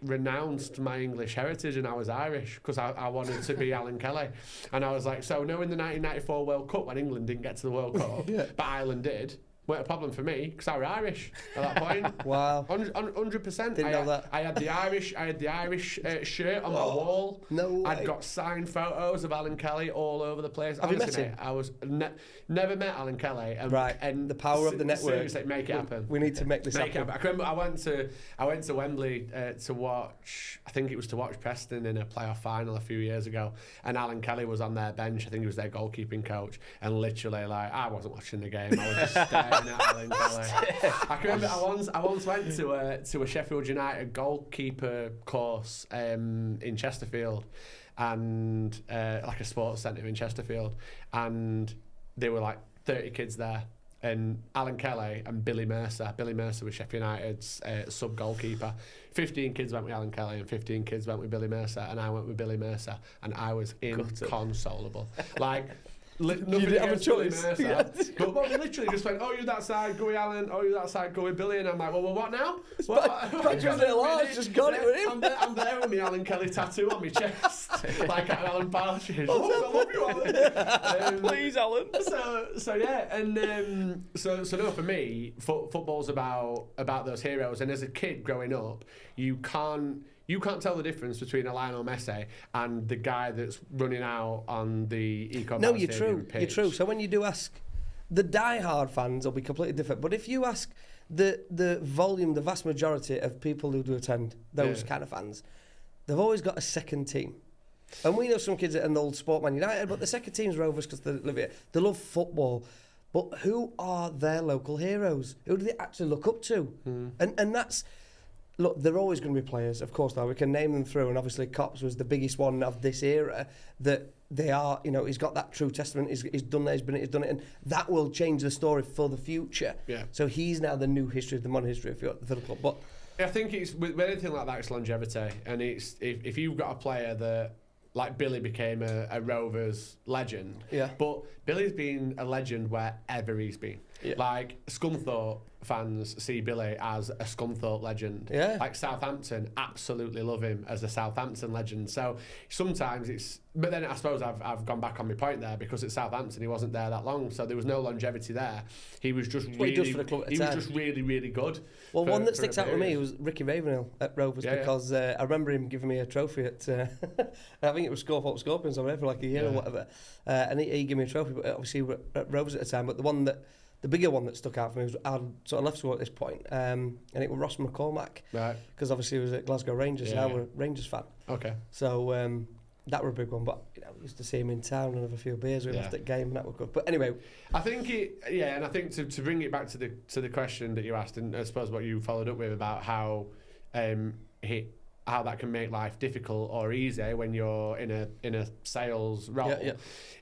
renounced my English heritage and I was Irish because I wanted to be Alan Kelly. And I was like, so no, in the 1994 World Cup when England didn't get to the World Cup, but Ireland did. Weren't a problem for me because I was Irish at that point. Wow, 100%. Didn't know that. I had the Irish shirt on my wall. No way. I'd got signed photos of Alan Kelly all over the place. Have Honestly, you met him? I was never met Alan Kelly. And the power of the network. Seriously, make it happen. We need to make this happen. I remember I went to Wembley to watch. I think it was to watch Preston in a playoff final a few years ago, and Alan Kelly was on their bench. I think he was their goalkeeping coach, and literally, I wasn't watching the game. I was just staring at Alan Kelly. I can remember I once went to a Sheffield United goalkeeper course in Chesterfield, and like a sports centre in Chesterfield, and there were like 30 kids there. And Alan Kelly and Billy Mercer. Billy Mercer was Sheffield United's sub-goalkeeper. 15 kids went with Alan Kelly and 15 kids went with Billy Mercer, and I went with Billy Mercer, and I was inconsolable. Like, nothing you didn't have a choice. But we literally just went, oh, you that side, go with Alan. Oh, you that side, go with Billy. And I'm like, well, what now? Just got it with him. I'm there with me Alan Kelly tattoo on my chest, like Alan Partridge. I love you, Alan. Please, Alan. So yeah, and so no, for me, football's about those heroes. And as a kid growing up, you can't tell the difference between a Lionel Messi and the guy that's running out on the Eco. No, you're true. Pitch. You're true. So when you do ask, the die-hard fans will be completely different. But if you ask the volume, the vast majority of people who do attend those kind of fans, they've always got a second team. And we know some kids at an old sport, Man United, but the second team's Rovers because they live here. They love football. But who are their local heroes? Who do they actually look up to? And that's... Look, they're always going to be players, of course, though. We can name them through, and obviously Cops was the biggest one of this era, that they are, he's got that true testament, he's done that, he's done it, and that will change the story for the future. Yeah. So he's now the new history, the modern history for the club. But I think it's, with anything like that, it's longevity, and it's if you've got a player that, like Billy became a Rovers legend, but Billy's been a legend wherever he's been. Yeah. Like, Scunthorpe fans see Billy as a Scunthorpe legend. Yeah. Like, Southampton absolutely love him as a Southampton legend. So sometimes it's... But then I suppose I've gone back on my point there, because at Southampton he wasn't there that long, so there was no longevity there. He was just really... He was just really, really good. Well, one that sticks out with me was Ricky Ravenhill at Rovers, because I remember him giving me a trophy at... I think it was Scunthorpe Scorpions or whatever, for like a year or whatever. And he gave me a trophy, but obviously we were at Rovers at the time. But the bigger one that stuck out for me was I sort of left school at this point, and it was Ross McCormack, right? Because obviously he was at Glasgow Rangers. Now we're a Rangers fan. Okay. So that were a big one, but I used to see him in town and have a few beers with him after the game, and that was good. But anyway, I think and I think to bring it back to the question that you asked, and I suppose what you followed up with about how how that can make life difficult or easy when you're in a sales role,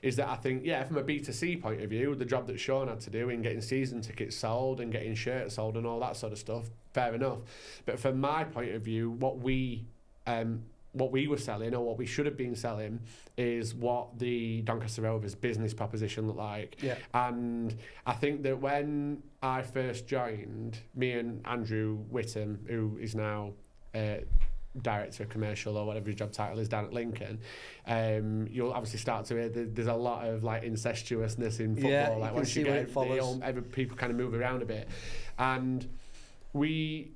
is that I think, from a B2C point of view, the job that Sean had to do in getting season tickets sold and getting shirts sold and all that sort of stuff, fair enough. But from my point of view, what we were selling, or what we should have been selling, is what the Doncaster Rovers business proposition looked like. Yeah. And I think that when I first joined, me and Andrew Whittam, who is now... director of commercial or whatever his job title is down at Lincoln, you'll obviously start to hear there's a lot of like incestuousness in football. Like once you get people kind of move around a bit, and we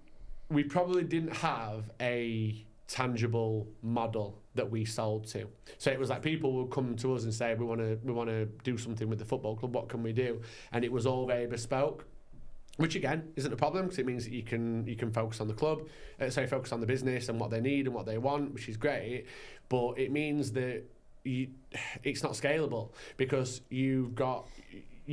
probably didn't have a tangible model that we sold to. So it was like people would come to us and say, we want to do something with the football club. What can we do? And it was all very bespoke. Which again isn't a problem, because it means that you can focus on the club, focus on the business and what they need and what they want, which is great. But it means that it's not scalable because you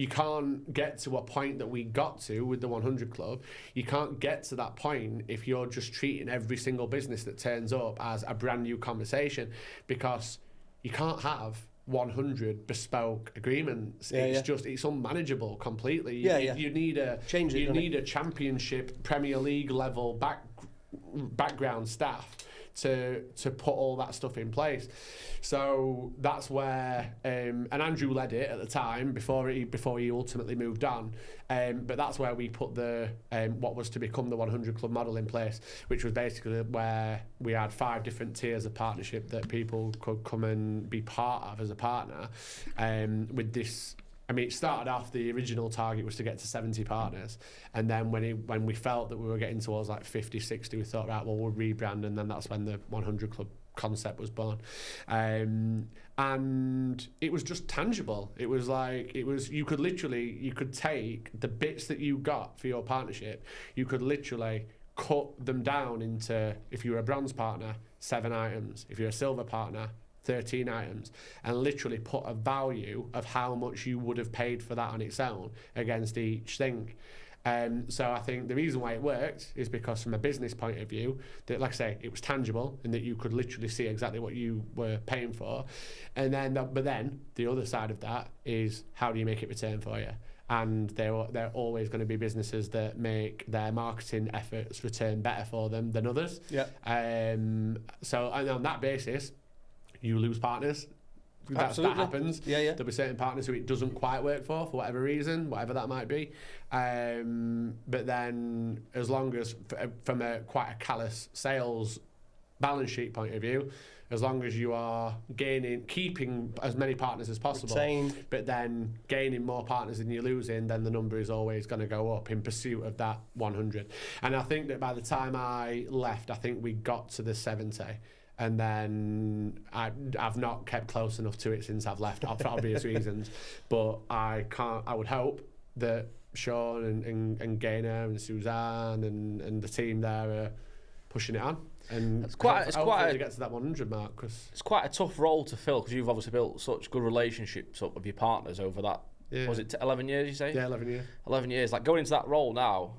can't get to a point that we got to with the 100 Club. You can't get to that point if you're just treating every single business that turns up as a brand new conversation, because you can't have 100 bespoke agreements. It's unmanageable completely. You need a championship Premier League level background staff to put all that stuff in place. So that's where and Andrew led it at the time before he ultimately moved on. But that's where we put the what was to become the 100 Club model in place, which was basically where we had 5 different tiers of partnership that people could come and be part of as a partner. With this, I mean, it started off, the original target was to get to 70 partners, and then when we felt that we were getting towards like 50, 60, we thought, right, well, we'll rebrand, and then that's when the 100 Club concept was born. And it was just tangible. It was you could take the bits that you got for your partnership, you could literally cut them down into, if you were a bronze partner, 7 items, if you're a silver partner, 13 items, and literally put a value of how much you would have paid for that on its own against each thing. So I think the reason why it worked is because from a business point of view, that, like I say, it was tangible and that you could literally see exactly what you were paying for. And then, but then the other side of that is, how do you make it return for you? And there are always going to be businesses that make their marketing efforts return better for them than others. Yeah. So and on that basis, you lose partners. That happens. There'll be certain partners who it doesn't quite work for whatever reason, whatever that might be. But then, as long as, from quite a callous sales balance sheet point of view, as long as you are keeping as many partners as possible, but then gaining more partners than you're losing, then the number is always going to go up in pursuit of that 100. And I think that by the time I left, I think we got to the 70. And then I've not kept close enough to it since I've left, for obvious reasons. But I would hope that Sean and Gaynor and Suzanne and the team there are pushing it on. And hopefully to get to that 100 mark. Cause it's quite a tough role to fill, because you've obviously built such good relationships up with your partners over that. Yeah. Was it 11 years, you say? Yeah, 11 years. 11 years. Like, going into that role now,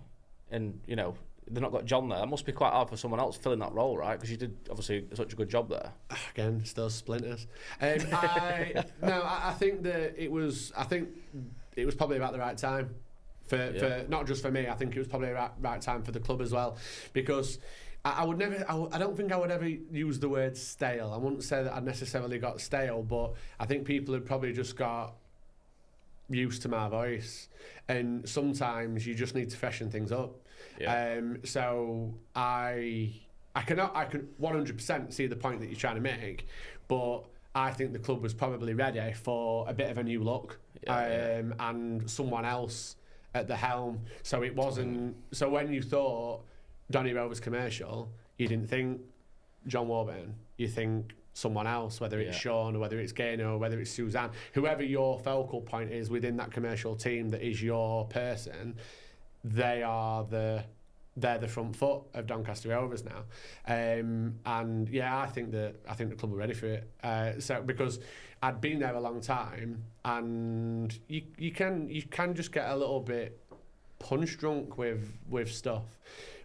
and, you know, they've not got John there. That must be quite hard for someone else filling that role, right? Because you did obviously such a good job there. Again, it's those splinters. I think that it was. I think it was probably about the right time for not just for me. I think it was probably the right time for the club as well, because I would never. I don't think I would ever use the word stale. I wouldn't say that I necessarily got stale, but I think people had probably just got used to my voice, and sometimes you just need to freshen things up. Yeah. So I can 100% see the point that you're trying to make, but I think the club was probably ready for a bit of a new look, and someone else at the helm. So it wasn't. So when you thought Donny Rovers commercial, you didn't think John Warburton. You think someone else, whether it's Sean or whether it's Gaynor or whether it's Suzanne, whoever your focal point is within that commercial team that is your person. They're the front foot of Doncaster Rovers now, and I think the club were ready for it. So because I'd been there a long time, and you can just get a little bit punch drunk with stuff,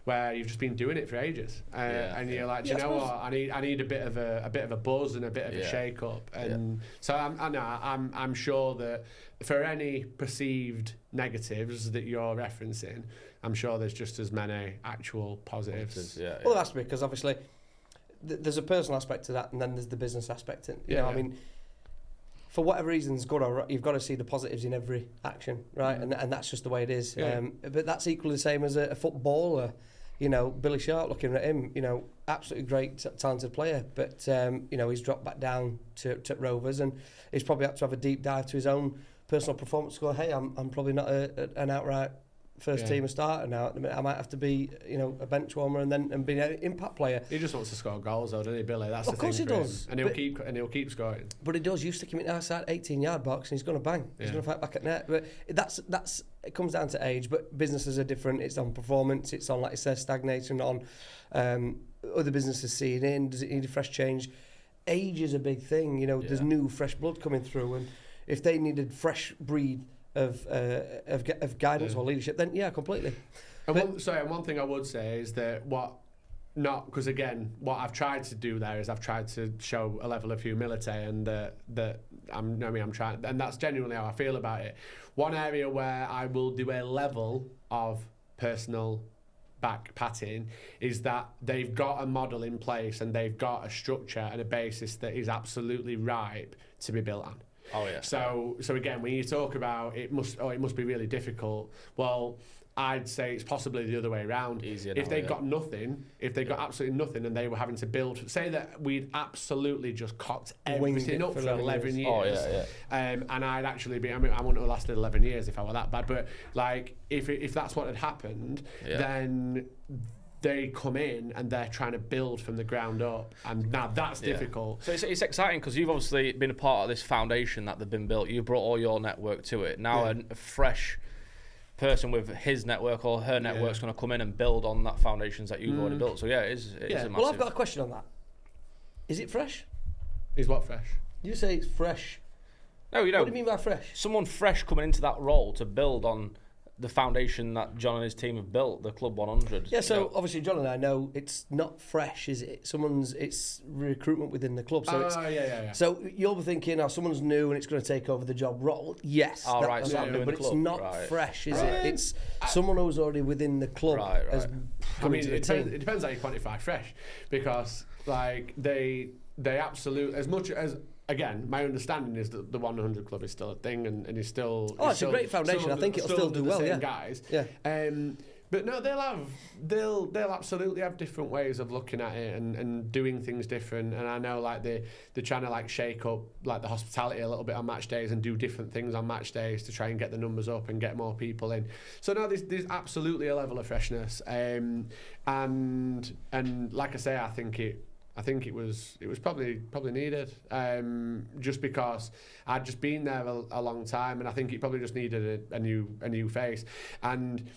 where you've just been doing it for ages, and you're like, do you know what? I need a bit of a buzz and a bit of a shake up, and so I'm sure that for any perceived negatives that you're referencing, I'm sure there's just as many actual positives. Well, that's because obviously there's a personal aspect to that, and then there's the business aspect. I mean, for whatever reason's good or right, you've got to see the positives in every action, right? And that's just the way it is. But that's equally the same as a footballer. You know, Billy Sharp, looking at him, you know, absolutely great, talented player. But, you know, he's dropped back down to Rovers, and he's probably had to have a deep dive to his own personal performance to go, hey, I'm probably not an outright first team starter now. At the minute, I might have to be, you know, a bench warmer and be an impact player. He just wants to score goals, though, doesn't he, Billy? That's the thing. Of course he does. And he'll keep scoring. But he does. You stick him in the outside 18-yard box, and he's going to bang. He's going to fight back at net. But that's it comes down to age. But businesses are different. It's on performance. It's on, like I said, stagnation. On other businesses seeing in. Does it need a fresh change? age is a big thing. You know, there's new, fresh blood coming through, and if they needed fresh breed of guidance or leadership, then completely. And one thing I would say is that because again, what I've tried to do there is I've tried to show a level of humility, and that I'm trying, and that's genuinely how I feel about it. One area where I will do a level of personal back patting is that they've got a model in place and they've got a structure and a basis that is absolutely ripe to be built on. Oh yeah. So again, when you talk about it must be really difficult. Well, I'd say it's possibly the other way around. Easier if now, they got nothing, if they got absolutely nothing, and they were having to build, say that we'd absolutely just cocked everything up for 11 years. Oh yeah. And I'd actually be. I mean, I wouldn't have lasted 11 years if I were that bad. But like, if that's what had happened, then they come in and they're trying to build from the ground up, and now that's difficult. So it's exciting because you've obviously been a part of this foundation that they've been built. You brought all your network to it. Now a fresh person with his network or her network's going to come in and build on that foundations that you've already built. So it is a massive. Well, I've got a question on that. Is it fresh? Is what fresh? You say it's fresh. No, you don't. What do you mean by fresh? Someone fresh coming into that role to build on the foundation that John and his team have built, the Club 100. Yeah, so obviously John and I know it's not fresh, is it? It's recruitment within the club. So So you'll be thinking, someone's new and it's going to take over the job role. Yes, that's happening, but it's not fresh, is it? It's someone who's already within the club. Has come into the team. It depends how you quantify fresh, because like they absolutely, as much as. Again, my understanding is that the 100 Club is still a thing and is still... it's a great foundation. I think it'll still do well, guys. Yeah. But no, they'll absolutely have different ways of looking at it and doing things different. And I know like they're trying to like shake up like the hospitality a little bit on match days and do different things on match days to try and get the numbers up and get more people in. So no, there's absolutely a level of freshness. And like I say, I think it was probably needed, just because I'd just been there a long time, and I think it probably just needed a new face. And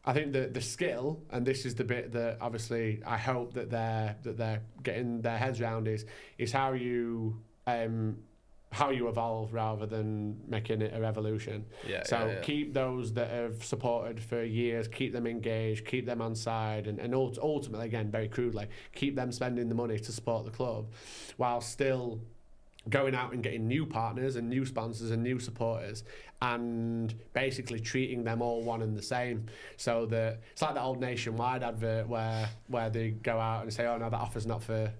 I think the skill, and this is the bit that obviously I hope that they're getting their heads around, is how you evolve rather than making it a revolution. Keep those that have supported for years, keep them engaged, keep them on side, and ultimately, again, very crudely, keep them spending the money to support the club, while still going out and getting new partners and new sponsors and new supporters, and basically treating them all one and the same. So that it's like that old Nationwide advert where they go out and say, oh no, that offer's not for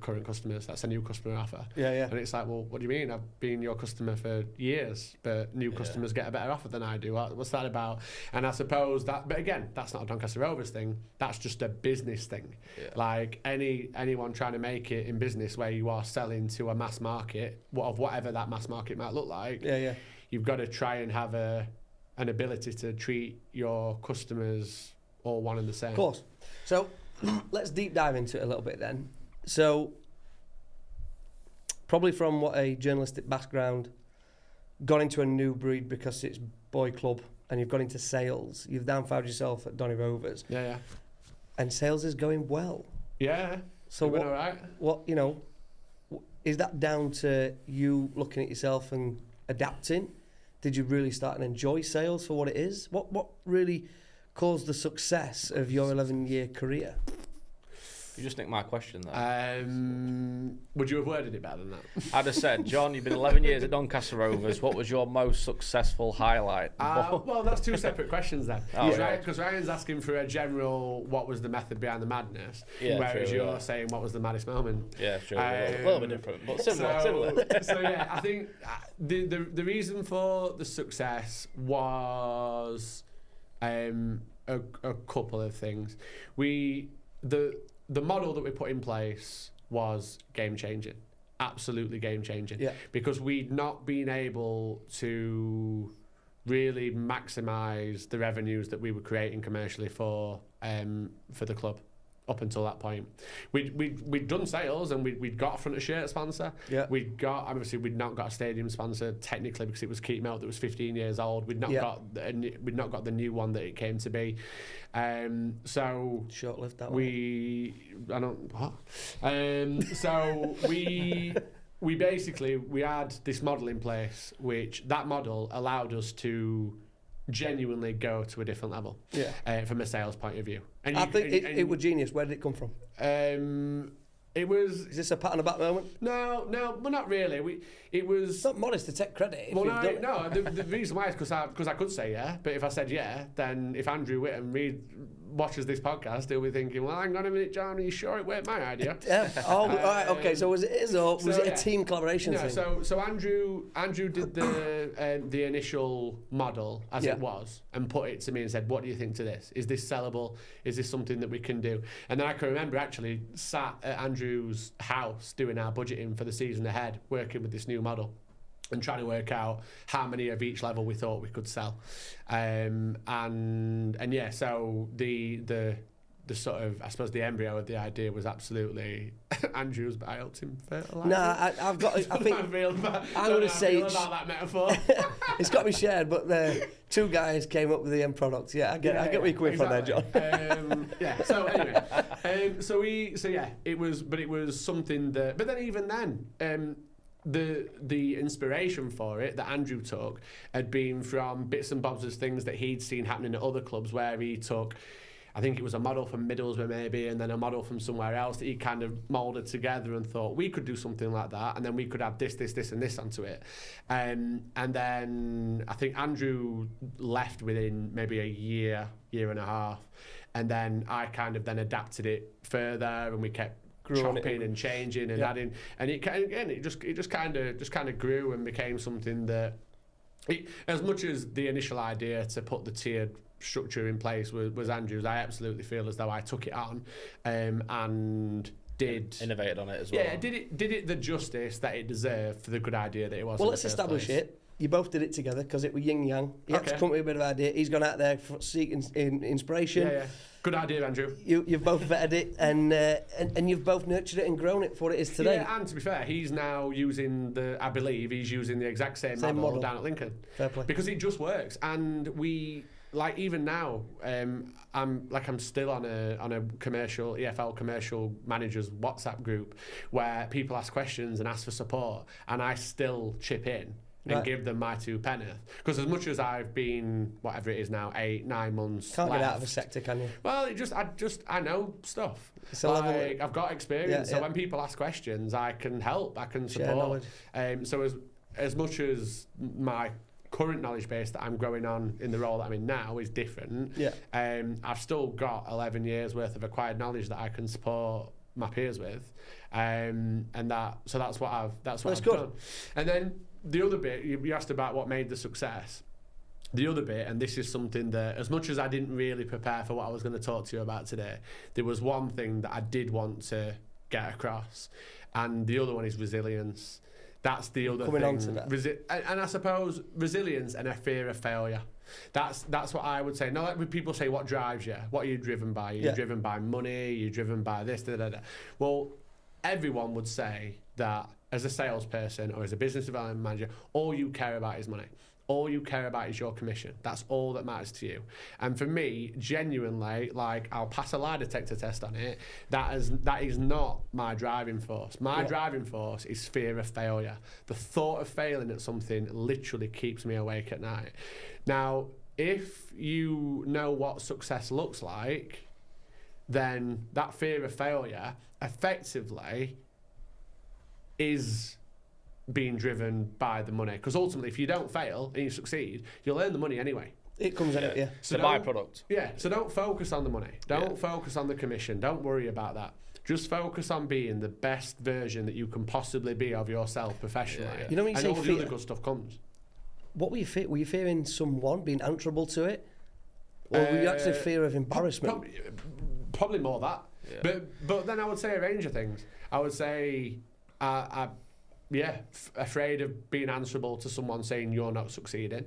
current customers, that's a new customer offer. And it's like, well, what do you mean? I've been your customer for years, but new customers get a better offer than I do. What's that about? And I suppose that, but again, that's not a Doncaster Rovers thing, that's just a business thing. Like anyone trying to make it in business where you are selling to a mass market, of whatever that mass market might look like, you've got to try and have an ability to treat your customers all one and the same. Of course. So let's deep dive into it a little bit then. So, probably from what a journalistic background, got into a new breed because it's boy club, and you've got into sales. You've now found yourself at Donny Rovers. And sales is going well. So what is that down to you looking at yourself and adapting? Did you really start and enjoy sales for what it is? What really caused the success of your 11-year career? You just nicked my question there. Would you have worded it better than that? I'd have said, John, you've been 11 years at Doncaster Rovers. What was your most successful highlight? Well, that's two separate questions then. Because Ryan's asking for a general, what was the method behind the madness? Whereas you're saying, what was the maddest moment? Yeah, true. A little bit different, but similar. So yeah, I think the reason for the success was a couple of things. The model that we put in place was game-changing, absolutely game-changing, because we'd not been able to really maximise the revenues that we were creating commercially for the club. up until that point. We'd done sales and we'd got a front of shirt sponsor. Yeah. We'd not got a stadium sponsor technically because it was Keep Milk that was 15 years old. We'd not got the new one that it came to be. So short-lived that so we basically had this model in place, which that model allowed us to genuinely go to a different level from a sales point of view. And I think it was genius. Where did it come from? It was. Is this a pat on the back moment? No, well, not really. It was. It's not modest to take credit. The reason why is because I could say yeah, but if I said yeah, then if Andrew Whittam watches this podcast, he'll be thinking, well, hang on a minute, John, are you sure it weren't my idea? All right, okay. So was it a team collaboration thing? So Andrew did the initial model as it was and put it to me and said, what do you think to this? Is this sellable? Is this something that we can do? And then I can remember actually sat at Andrew's house doing our budgeting for the season ahead, working with this new model and trying to work out how many of each level we thought we could sell. So the sort of, I suppose the embryo of the idea was absolutely Andrew's, but I helped him fertilise. I'm going to say about that metaphor. It's got to be shared, but the two guys came up with the end product. I get what you're coming from there, John. So anyway, it was something that, but then even then, the inspiration for it that Andrew took had been from bits and bobs of things that he'd seen happening at other clubs, where he took, I think it was a model from Middlesbrough maybe, and then a model from somewhere else that he kind of moulded together and thought we could do something like that, and then we could add this and this onto it. And then I think Andrew left within maybe a year and a half, and then I kind of then adapted it further, and we kept chopping and changing and adding, and it just kind of grew and became something that, as much as the initial idea to put the tiered structure in place was Andrew's, I absolutely feel as though I took it on and did innovated on it as well. Yeah, did it the justice that it deserved for the good idea that it was. Well, let's establish it. You both did it together because it was yin yang. You had to come up with a bit of idea. He's gone out there seeking inspiration. Yeah. Good idea, Andrew. You've both vetted it and you've both nurtured it and grown it for what it is today. Yeah, and to be fair, he's now using I believe he's using the exact same model down at Lincoln. Fair play. Because it just works, and we. Like even now, I'm still on a commercial EFL commercial managers WhatsApp group where people ask questions and ask for support, and I still chip in and give them my 2 penneth. Because as much as I've been whatever it is now 8-9 months, can't get out of a sector, can you? Well, I know stuff. Like I've got experience, so when people ask questions, I can help, I can support. So as much as my current knowledge base that I'm growing on in the role that I'm in now is different. I've still got 11 years worth of acquired knowledge that I can support my peers with, and that's what I've done. And then the other bit you asked about what made the success. The other bit, and this is something that, as much as I didn't really prepare for what I was going to talk to you about today, there was one thing that I did want to get across, and the other one is resilience. That's the other thing. On to that. And I suppose resilience and a fear of failure. That's what I would say. Not like when people say, what drives you? What are you driven by? You're driven by money? You're driven by this? Well, everyone would say that as a salesperson or as a business development manager, all you care about is money. All you care about is your commission. That's all that matters to you. And for me, genuinely, like, I'll pass a lie detector test on it. That is not my driving force. My driving force is fear of failure. The thought of failing at something literally keeps me awake at night. Now, if you know what success looks like, then that fear of failure effectively is being driven by the money, because ultimately if you don't fail and you succeed, you'll earn the money anyway. It comes in it, So the byproduct. So don't focus on the money, don't focus on the commission, don't worry about that. Just focus on being the best version that you can possibly be of yourself professionally. You know when you say all fear, the other good stuff comes. What were you fearing someone being answerable to it, or were you actually fear of embarrassment? Probably more that. But then I would say a range of things. I would say afraid of being answerable to someone saying you're not succeeding.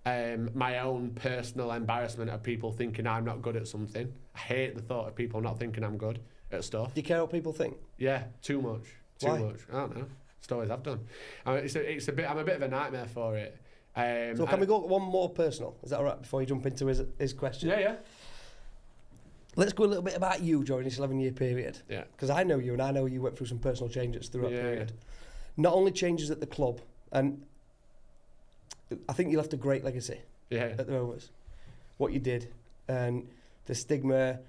my own personal embarrassment of people thinking I'm not good at something. I hate the thought of people not thinking I'm good at stuff. Do you care what people think? Yeah, too much. Why? Too much. I don't know. It's always have done. I mean, I'm a bit of a nightmare for it. So can we go one more personal? Is that all right before you jump into his question? Yeah. Let's go a little bit about you during this 11-year period. Yeah. Because I know you, and I know you went through some personal changes throughout the period. Yeah. Not only changes at the club, and I think you left a great legacy at the Rovers. What you did, and the stigma,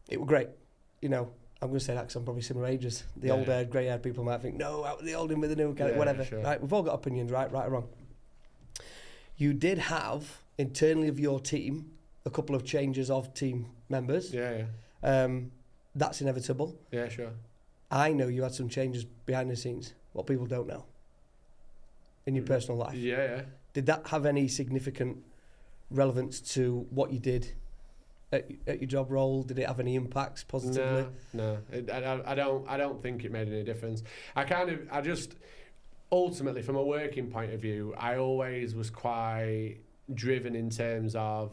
it was great. You know, I'm going to say that because I'm probably similar ages. The old-haired, grey-haired people might think, no, out with the old in with the new, whatever. Sure. Right? We've all got opinions, right or wrong. You did have, internally of your team, a couple of changes of team members. Yeah. That's inevitable. Yeah, sure. I know you had some changes behind the scenes, what people don't know, in your personal life. Yeah. Did that have any significant relevance to what you did at your job role? Did it have any impacts positively? No. I don't think it made any difference. I just ultimately, from a working point of view, I always was quite driven in terms of,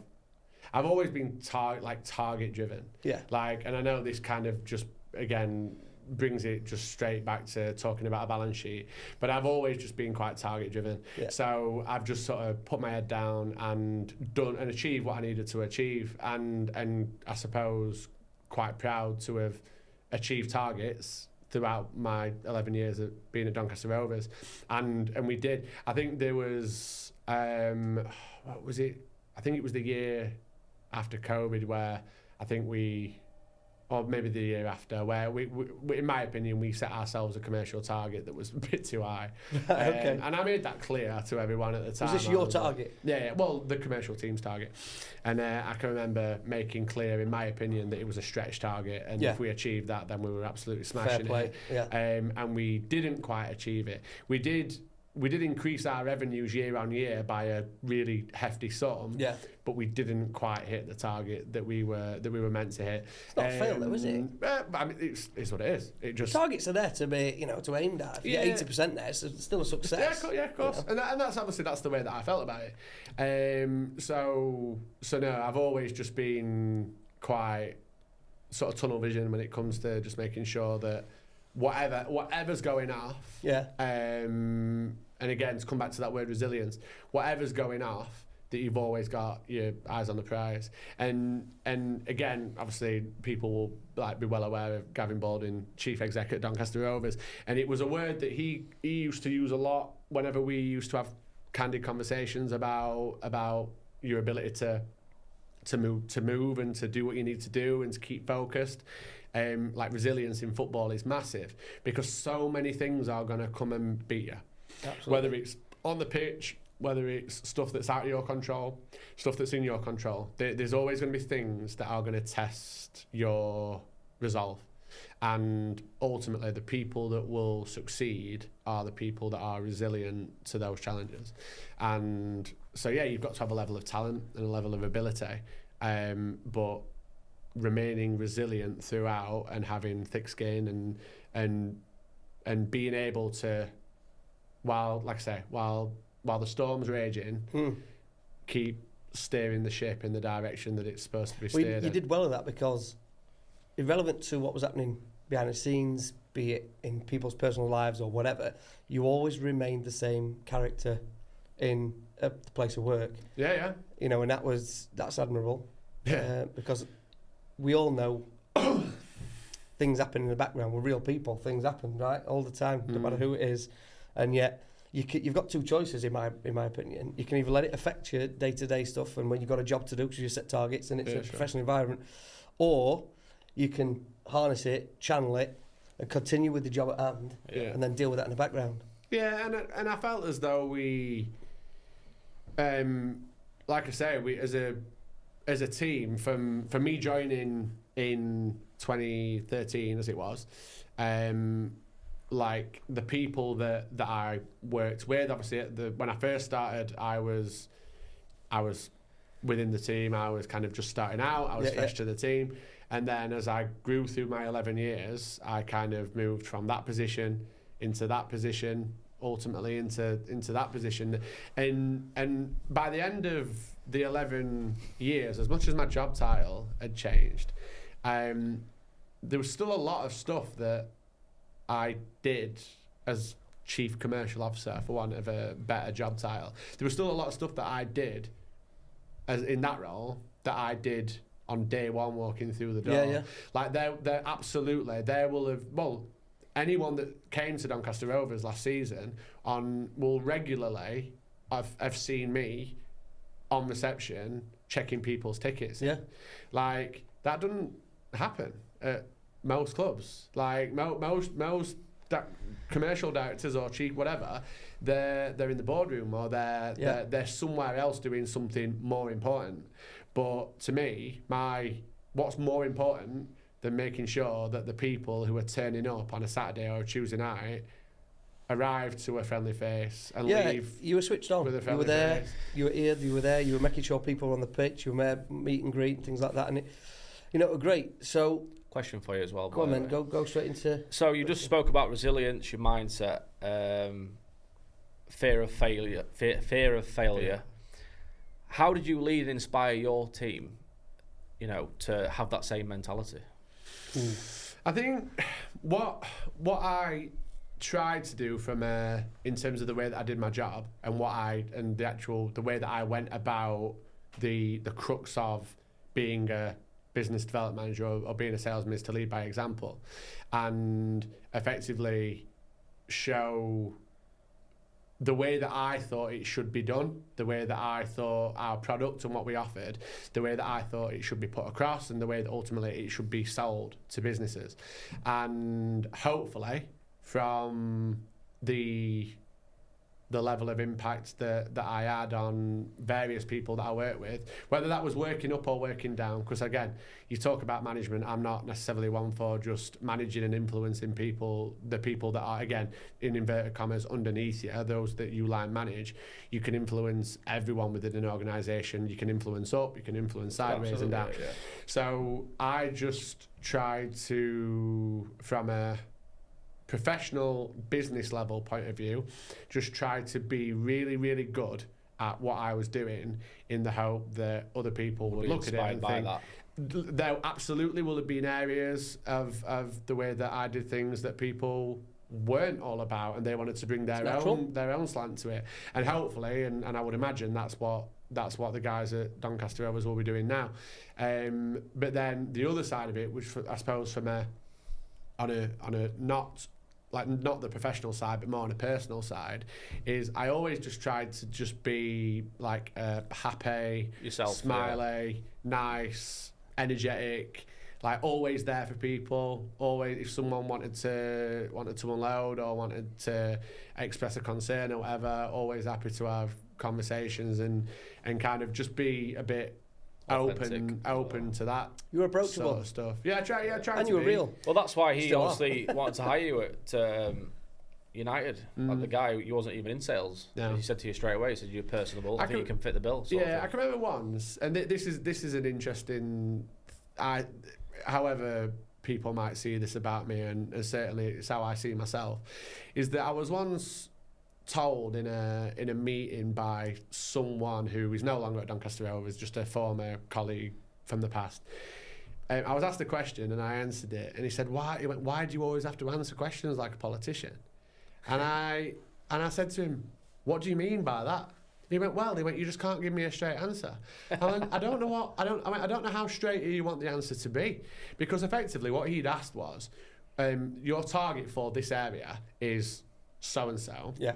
I've always been target driven. Yeah. And I know this kind of just again brings it just straight back to talking about a balance sheet, but I've always just been quite target driven. Yeah. So I've just sort of put my head down and done and achieved what I needed to achieve, and I suppose quite proud to have achieved targets throughout my 11 years of being at Doncaster Rovers, and we did. I think there was what was it? I think it was the year after COVID where I think or maybe the year after, where we, in my opinion, we set ourselves a commercial target that was a bit too high. Okay. And I made that clear to everyone at the time. Was this your target? Yeah, well, the commercial team's target. And I can remember making clear, in my opinion, that it was a stretch target, and if we achieved that, then we were absolutely smashing it. Yeah. And we didn't quite achieve it. We did increase our revenues year on year by a really hefty sum, but we didn't quite hit the target that we were meant to hit. It's not a fail though, is it? I mean, it's what it is. It just targets are there to be, to aim at. If you get 80% there, it's still a success. Yeah, of course. And that's obviously the way that I felt about it. So no, I've always just been quite sort of tunnel vision when it comes to just making sure that whatever's going off. Yeah. And again, to come back to that word resilience, whatever's going off, that you've always got your eyes on the prize. And again, obviously, people will be well aware of Gavin Baldwin, chief exec at Doncaster Rovers, and it was a word that he used to use a lot whenever we used to have candid conversations about your ability to move and to do what you need to do and to keep focused. Resilience in football is massive because so many things are going to come and beat you. Absolutely. Whether it's on the pitch, whether it's stuff that's out of your control, stuff that's in your control, there's always going to be things that are going to test your resolve. And ultimately, the people that will succeed are the people that are resilient to those challenges. And so, you've got to have a level of talent and a level of ability, but remaining resilient throughout and having thick skin and being able to, while the storm's raging, keep steering the ship in the direction that it's supposed to be steered. You did well at that because, irrelevant to what was happening behind the scenes, be it in people's personal lives or whatever, you always remained the same character in the place of work. Yeah. And that's admirable. Yeah. Because we all know things happen in the background. We're real people. Things happen, right, all the time, no matter who it is. And yet, you've got two choices, in my opinion. You can either let it affect your day-to-day stuff, and when you've got a job to do because you set targets and it's a professional environment, or you can harness it, channel it, and continue with the job at hand, and then deal with that in the background. Yeah, and I felt as though we, like I say, we as a team, from me joining in 2013 as it was, the people that I worked with, obviously when I first started, I was within the team. I was kind of just starting out. I was fresh to the team, and then as I grew through my 11 years, I kind of moved from that position into that position, ultimately into that position. And by the end of the 11 years, as much as my job title had changed, there was still a lot of stuff that I did as Chief Commercial Officer, for want of a better job title. There was still a lot of stuff that I did as in that role that I did on day one walking through the door. Yeah. Like they're absolutely, there will have, well, anyone that came to Doncaster Rovers last season will regularly have seen me on reception checking people's tickets. Yeah. Like that doesn't happen at most clubs. Like most commercial directors or chief whatever, they're in the boardroom or they're somewhere else doing something more important. But to me, what's more important than making sure that the people who are turning up on a Saturday or a Tuesday night arrive to a friendly face and leave. You were switched on. With a You friendly were there. face. You were here. You were there. You were making sure people were on the pitch. You were meet and greet and things like that. And it were great. So Question for you as well. go on then. Go straight into. So you just spoke about resilience, your mindset, fear of failure. Fear of failure. How did you lead and inspire your team, to have that same mentality? I think what I tried to do in terms of the way that I did my job and the way that I went about the crux of being a business development manager or being a salesman is to lead by example and effectively show the way that I thought it should be done, the way that I thought our product and what we offered, the way that I thought it should be put across, and the way that ultimately it should be sold to businesses. And hopefully, from the level of impact that I had on various people that I work with, whether that was working up or working down, because again, you talk about management, I'm not necessarily one for just managing and influencing people, the people that are, again, in inverted commas, underneath you, those that you line manage. You can influence everyone within an organisation, you can influence up, you can influence sideways and down. Yeah. So I just tried to, from a professional business level point of view, just tried to be really, really good at what I was doing in the hope that other people would look at it and think there absolutely will have been areas of the way that I did things that people weren't all about and they wanted to bring their own slant to it, and hopefully and I would imagine that's what the guys at Doncaster Rovers will be doing now. But then the other side of it, which I suppose from on a not the professional side, but more on a personal side, is I always just tried to just be like happy, smiley, nice, energetic, like always there for people. Always, if someone wanted to unload or wanted to express a concern or whatever, always happy to have conversations and kind of just be a bit open to that. You were approachable. Sort of stuff. Yeah, try. And you were real. Well, that's why he obviously wanted to hire you at United. Like the guy, he wasn't even in sales. No. He said to you straight away, he said, you're personable, I think you can fit the bill. I can remember once, and this is an interesting, however people might see this about me, and certainly it's how I see myself, is that I was once told in a meeting by someone who is no longer at Doncaster Rovers, just a former colleague from the past. I was asked a question and I answered it, and he said, "Why?" He went, "Why do you always have to answer questions like a politician?" And I said to him, "What do you mean by that?" He went, "You just can't give me a straight answer." I went, I don't know how straight you want the answer to be, because effectively what he'd asked was, your target for this area is so-and-so. Yeah.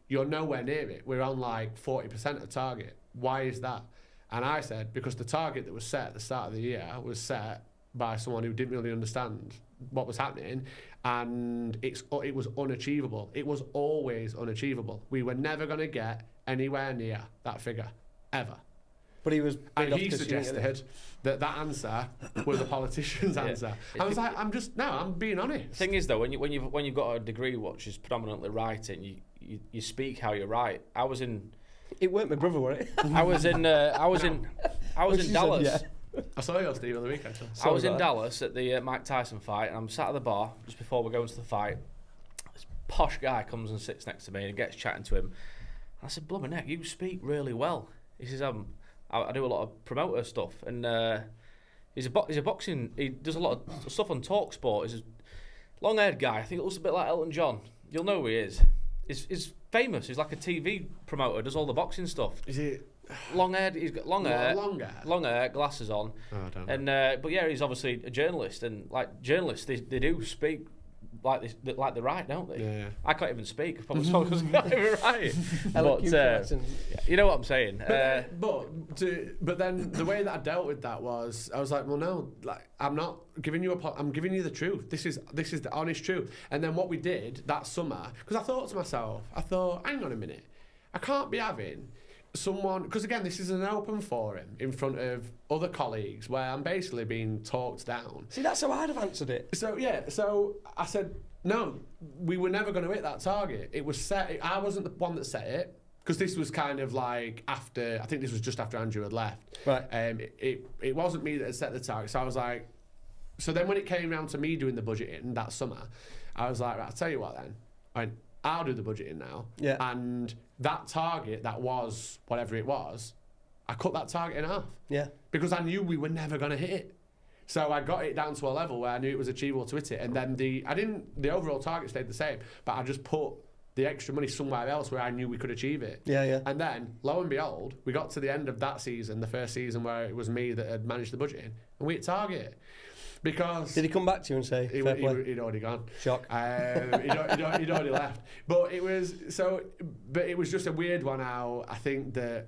You're nowhere near it. We're on like 40% of target. Why is that? And I said, because the target that was set at the start of the year was set by someone who didn't really understand what was happening, and it was unachievable. It was always unachievable. We were never going to get anywhere near that figure, ever. But he was... And he suggested that answer was a politician's answer. I was like, I'm being honest. The thing is, though, when you've got a degree which is predominantly writing, you speak how you write. I was in... It weren't my brother, were it? I was in Dallas. Said, yeah. I saw you, Steve, on the weekend. I was in Dallas at the Mike Tyson fight, and I'm sat at the bar just before we're going to the fight. This posh guy comes and sits next to me and gets chatting to him. And I said, "Blummin' heck, you speak really well." He says, "I do a lot of promoter stuff, and he's a boxing. He does a lot of stuff on TalkSport. He's a long-haired guy. I think it looks a bit like Elton John. You'll know who he is. He's famous. He's like a TV promoter. Does all the boxing stuff. Is it long-haired? He's got long hair, glasses on. Oh, I don't know. And but yeah, he's obviously a journalist, and like journalists, they do speak like they're right, don't they? Yeah. I can't even speak. I probably can't even write. But you know what I'm saying. But then the way that I dealt with that was, I was like, well, no, like I'm not giving you I'm giving you the truth. This is the honest truth. And then what we did that summer, because I thought to myself, hang on a minute, I can't be having someone, because again, this is an open forum in front of other colleagues where I'm basically being talked down. See, that's how I'd have answered it. So I said, no, we were never going to hit that target. It was set. I wasn't the one that set it, because this was kind of like after, I think this was just after Andrew had left. Right. It wasn't me that had set the target. So I was like, so then when it came around to me doing the budgeting that summer, I was like, right, I'll tell you what then. I'll do the budgeting now. Yeah. And that target, that was whatever it was, I cut that target in half. Yeah. Because I knew we were never going to hit it. So I got it down to a level where I knew it was achievable to hit it. And then the overall target stayed the same, but I just put the extra money somewhere else where I knew we could achieve it. Yeah. And then, lo and behold, we got to the end of that season, the first season where it was me that had managed the budgeting, and we hit target. Because did he come back to you and say he'd already gone? Shock. He'd already left. But it was just a weird one. How I think that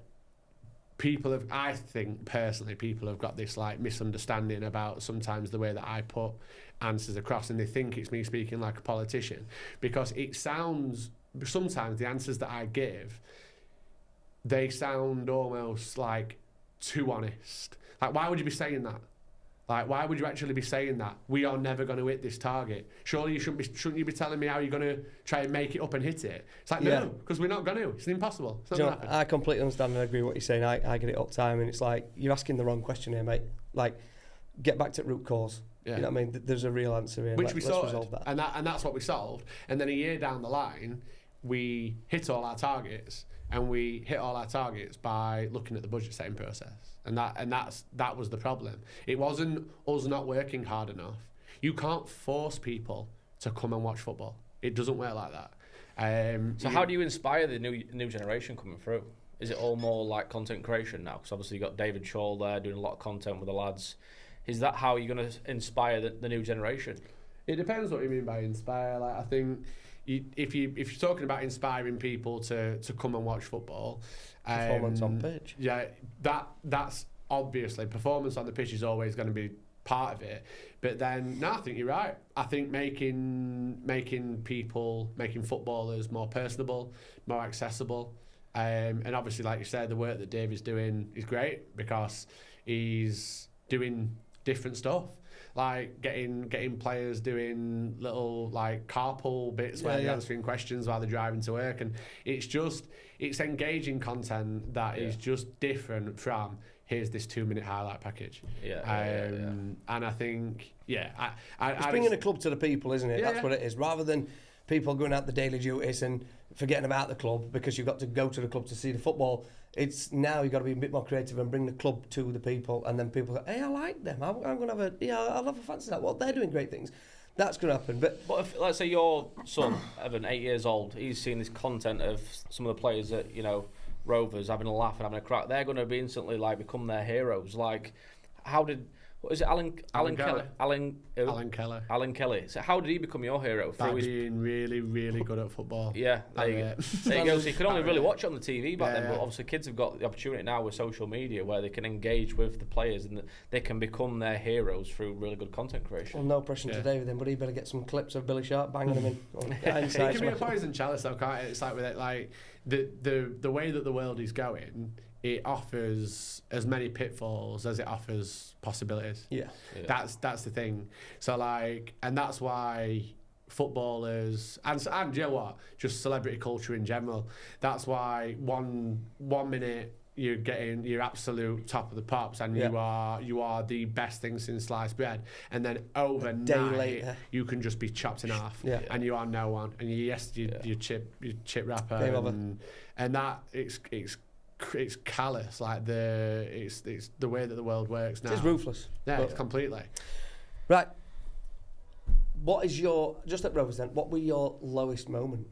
people have got this like misunderstanding about sometimes the way that I put answers across, and they think it's me speaking like a politician, because it sounds, sometimes the answers that I give, they sound almost like too honest. Like, why would you be saying that? Like, why would you actually be saying that? We are never going to hit this target. Surely shouldn't you be telling me how you're going to try and make it up and hit it? It's like, no, because we're not going to. It's impossible. It's not going to happen. I completely understand and agree with what you're saying. I get it all the time, and it's like, you're asking the wrong question here, mate. Like, get back to root cause. Yeah. You know what I mean? There's a real answer here. Which we solved. Resolve that. And that's what we solved. And then a year down the line, we hit all our targets. And we hit all our targets by looking at the budget setting process, and that was the problem. It wasn't us not working hard enough. You can't force people to come and watch football. It doesn't work like that. So how do you inspire the new generation coming through? Is it all more like content creation now? Because obviously you got David Shaw there doing a lot of content with the lads. Is that how you're going to inspire the new generation? It depends what you mean by inspire. Like, I think. If you're talking about inspiring people to come and watch football, performance on pitch, that's obviously performance on the pitch is always going to be part of it. But then, no, I think you're right. I think making footballers more personable, more accessible, and obviously, like you said, the work that Dave is doing is great because he's doing different stuff. Like getting players doing little like carpool bits where they're answering questions while they're driving to work, and it's engaging content that is just different from here's this 2-minute highlight package. And I think it's bringing a club to the people, isn't it? That's what it is, rather than people going out the daily duties and forgetting about the club because you've got to go to the club to see the football. It's now you've got to be a bit more creative and bring the club to the people, and then people go, hey, I like them. I'm going to have I'll have a fancy that. Well, they're doing great things. That's going to happen. But if, let's say your son, Evan, 8 years old, he's seen this content of some of the players at, Rovers having a laugh and having a crack, they're going to be instantly become their heroes. Like, how did... What is it, Alan Kelly? Alan Kelly. So how did he become your hero? By being really, really good at football. Yeah, there you go. So you could only really watch it on the TV back then, but obviously kids have got the opportunity now with social media where they can engage with the players and they can become their heroes through really good content creation. Well, no pressure today with him, but he better get some clips of Billy Sharp banging them in. It can be a poison chalice though, can't it? It's like with it, like the way that the world is going, it offers as many pitfalls as it offers possibilities. Yeah. That's the thing. So and that's why footballers and you know what, just celebrity culture in general. That's why one minute you're getting your absolute top of the pops, and you are the best thing since sliced bread, and then overnight you can just be chopped in half, and you are no one, and your chip wrapper, and that it's callous, like it's the way that the world works now. It's ruthless. Yeah, it's completely. Right. What is your, just at Rovers then, what were your lowest moment?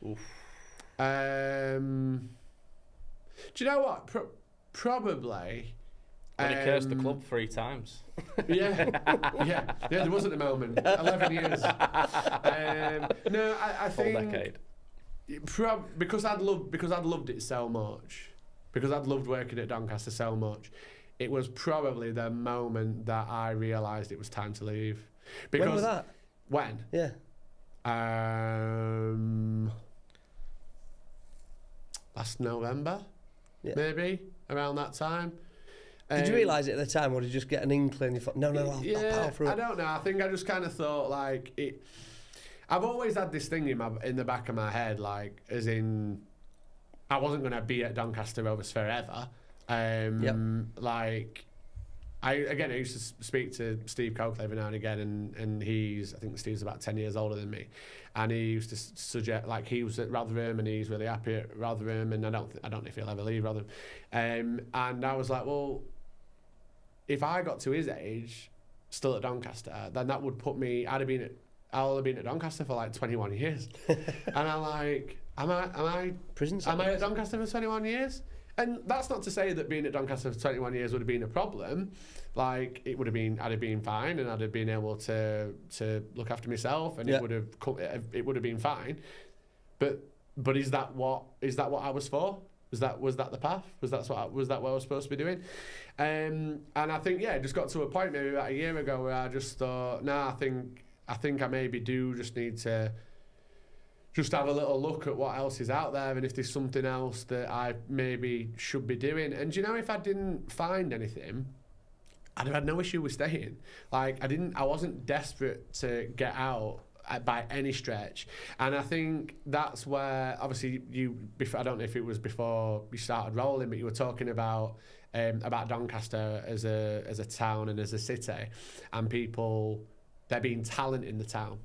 Oof. Do you know what? Probably. When he cursed the club 3 times. Yeah. There wasn't a moment. 11 years. No, I think. Whole decade. Because I'd loved it so much, because I'd loved working at Doncaster so much, it was probably the moment that I realised it was time to leave. Because when was that? When? Yeah. Last November, maybe around that time. Did you realise it at the time, or did you just get an inkling? You thought, no, I'll power through it? I don't know. I think I just kind of thought like it. I've always had this thing in the back of my head, like as in, I wasn't going to be at Doncaster Rovers forever. Like, I used to speak to Steve Coakley every now and again, and I think Steve's about 10 years older than me, and he used to suggest, like, he was at Rotherham and he's really happy at Rotherham, and I don't know if he'll ever leave Rotherham, and I was like, well, if I got to his age still at Doncaster, then that would put me, I'll have been at Doncaster for like 21 years, and I'm like, am I at Doncaster for 21 years? And that's not to say that being at Doncaster for 21 years would have been a problem. Like, I'd have been fine, and I'd have been able to look after myself, and it would have been fine. But is that what I was for? Was that the path? Was that what I was supposed to be doing? And I think it just got to a point maybe about a year ago where I just thought, I think I maybe do just need to just have a little look at what else is out there, and if there's something else that I maybe should be doing. And if I didn't find anything, I'd have had no issue with staying. Like, I wasn't desperate to get out by any stretch. And I think that's where, obviously, I don't know if it was before you started rolling, but you were talking about Doncaster as a town and as a city, and people, there being talent in the town,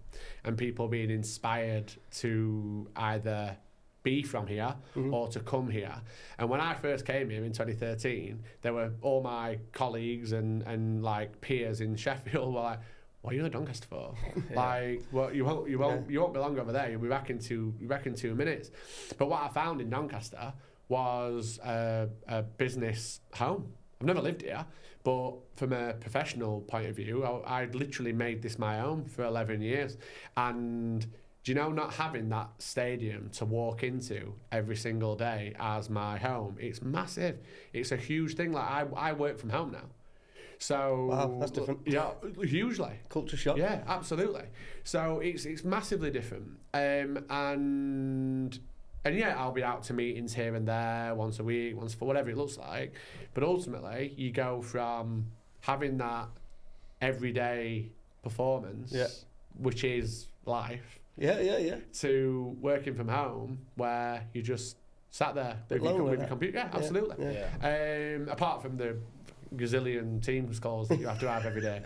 and people being inspired to either be from here or to come here. And when I first came here in 2013, there were all my colleagues and like peers in Sheffield were like, "What are you at Doncaster for?" Like, well, you won't be long over there. You'll be back in 2 minutes. But what I found in Doncaster was a business home. I've never lived here, but from a professional point of view, I'd literally made this my own for 11 years. And not having that stadium to walk into every single day as my home, it's massive. It's a huge thing. Like, I work from home now. So wow, that's different. Yeah, hugely. Culture shock. Yeah, absolutely. So it's massively different. And yeah, I'll be out to meetings here and there once a week, for whatever it looks like. But ultimately, you go from having that everyday performance, which is life, to working from home where you just sat there with your computer. Yeah, absolutely. Yeah. Apart from the gazillion Teams calls that you have to have every day.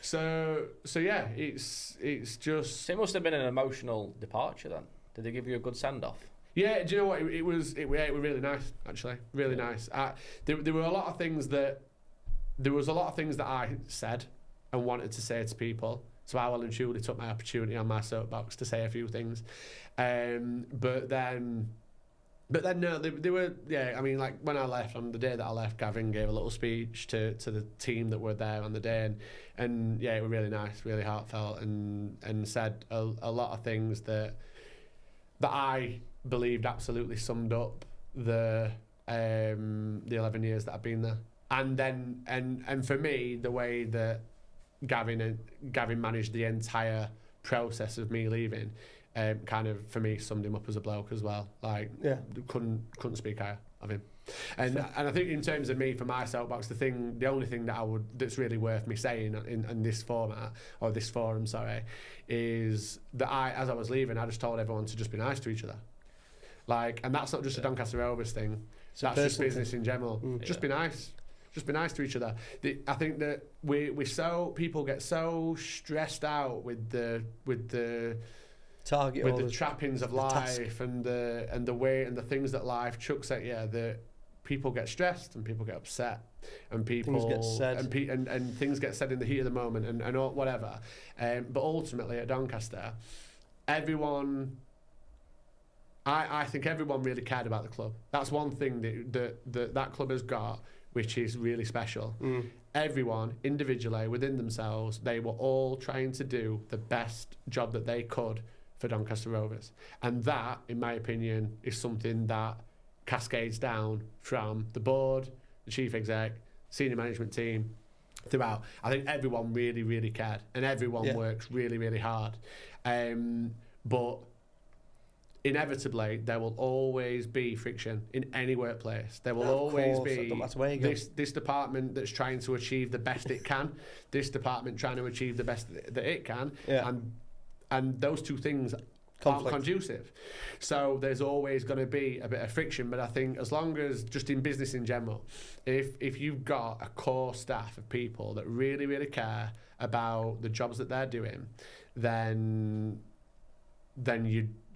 So yeah, it's just. So it must have been an emotional departure then. Did they give you a good send-off? Yeah, do you know what? It was really nice, actually. Really nice. There were a lot of things that I said and wanted to say to people. So I well and truly took my opportunity on my soapbox to say a few things. But then no, they were, I mean, like, when I left, on the day that I left, Gavin gave a little speech to the team that were there on the day, and it was really nice, really heartfelt, and said a lot of things that I believed absolutely summed up the 11 years that I've been there. And then and for me, the way that Gavin managed the entire process of me leaving, kind of, for me, summed him up as a bloke as well. Like, couldn't speak higher of him. And I think in terms of me, for my soapbox, the only thing that's really worth me saying in this format, or this forum, sorry, is that as I was leaving, I just told everyone to just be nice to each other. Like, and that's not just a Doncaster Rovers thing. That's just business in general. Just be nice. Just be nice to each other. I think that people get so stressed out with the target, with the trappings of life and the way and the things that life chucks at you, that people get stressed and people get upset and people things get said. And things get said in the heat of the moment and all, whatever. But ultimately at Doncaster, everyone. I think everyone really cared about the club. That's one thing that club has got, which is really special. Everyone, individually, within themselves, they were all trying to do the best job that they could for Doncaster Rovers. And that, in my opinion, is something that cascades down from the board, the chief exec, senior management team, throughout. I think everyone really, really cared. And everyone works really, really hard. But inevitably, there will always be friction in any workplace. There will always be this department that's trying to achieve the best it can, this department trying to achieve the best that it can, and those two things aren't conducive. So there's always going to be a bit of friction. But I think as long as, just in business in general, if you've got a core staff of people that really, really care about the jobs that they're doing, then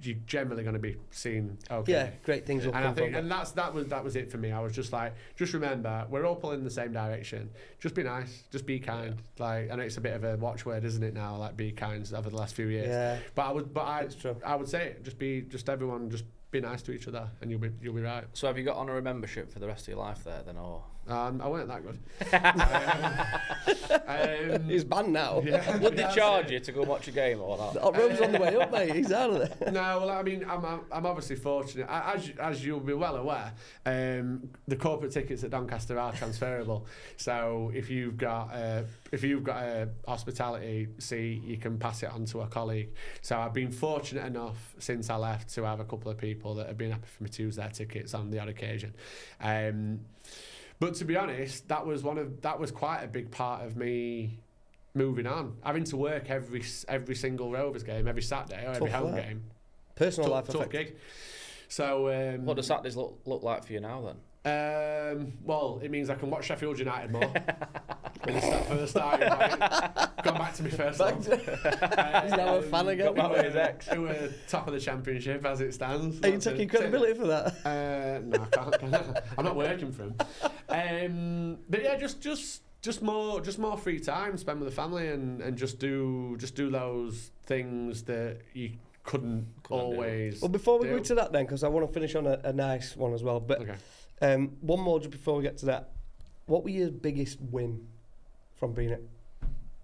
you're generally going to be seen okay. Yeah, great things will come I think, from and that was it for me. I was just like, just remember, we're all pulling in the same direction. Just be nice, just be kind. Like, I know it's a bit of a watchword, isn't it now? Like, be kind over the last few years. Yeah. I would say it. Just everyone, just be nice to each other, and you'll be right. So have you got honorary membership for the rest of your life there then, or? I weren't that good. He's banned now. Yeah. Would they charge you to go watch a game or not? The Rome's on the way up, mate. He's out of there. No, well, I mean, I'm obviously fortunate. As you'll be well aware, the corporate tickets at Doncaster are transferable. So if you've got a hospitality seat, you can pass it on to a colleague. So I've been fortunate enough since I left to have a couple of people that have been happy for me to use their tickets on the odd occasion. But to be honest, that was quite a big part of me moving on, having to work every single Rovers game, every Saturday or every home game. Personal life tough gig. So what does Saturdays look like for you now then? Well, it means I can watch Sheffield United more. For the starting point. Gone back to my first love. He's now a fan again. Got back with his ex. Who are top of the championship as it stands. Are you taking credibility for that? No, I can't. I'm not working for him. But yeah, just more free time spent with the family and just do those things that you couldn't always. Well, before we go to that then, because I want to finish on a nice one as well. But one more just before we get to that. What were your biggest win from being at